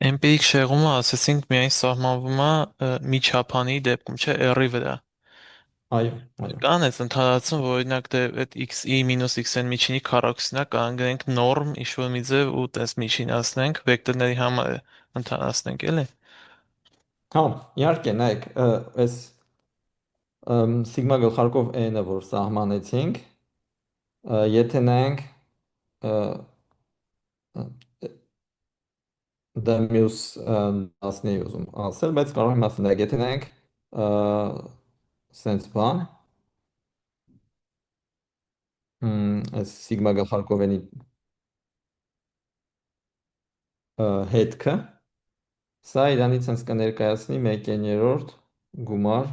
Էմպիրիկ շեղումը, ասացինք, միայն սահմանվում է միջափանի դեպքում, չէ, r-ի վրա։ Այո, այո։ Կան այս ընդհանրացում, որ օրինակ դե այդ x-ի մինուս xn միջինի քառակուսինա կարող գրենք նորմ ինչ-որ մի ձև ու տես միջինացնենք, վեկտորների համար ընդհանրացնենք, էլի։ Հա, իհարկե, նայեք, այս սիգմա գլխարկով n-ը, որ սահմանեցինք, եթե նայենք դա մյուս դասն էի ուզում ասել, բայց կարող եմ ասել, եթե նայենք սենց բան, այս սիգմա գլխարկով n-ի հետքը, սա իրանից հենց կներկայացնի 1/3 գումար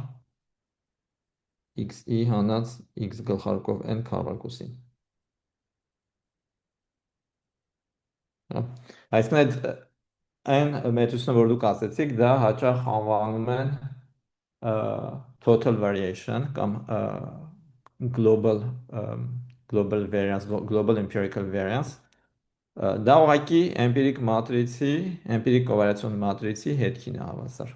x-ի հանած x գլխարկով n քառակուսին։ Այսինքն այդ n մեծությունը, որ դուք ասեցիք, դա հաճախ անվանում են total variation կամ global variance, global empirical variance, դա ուղղակի էմպիրիկ կովարիացիոն մատրիցի հետքին է հավասար։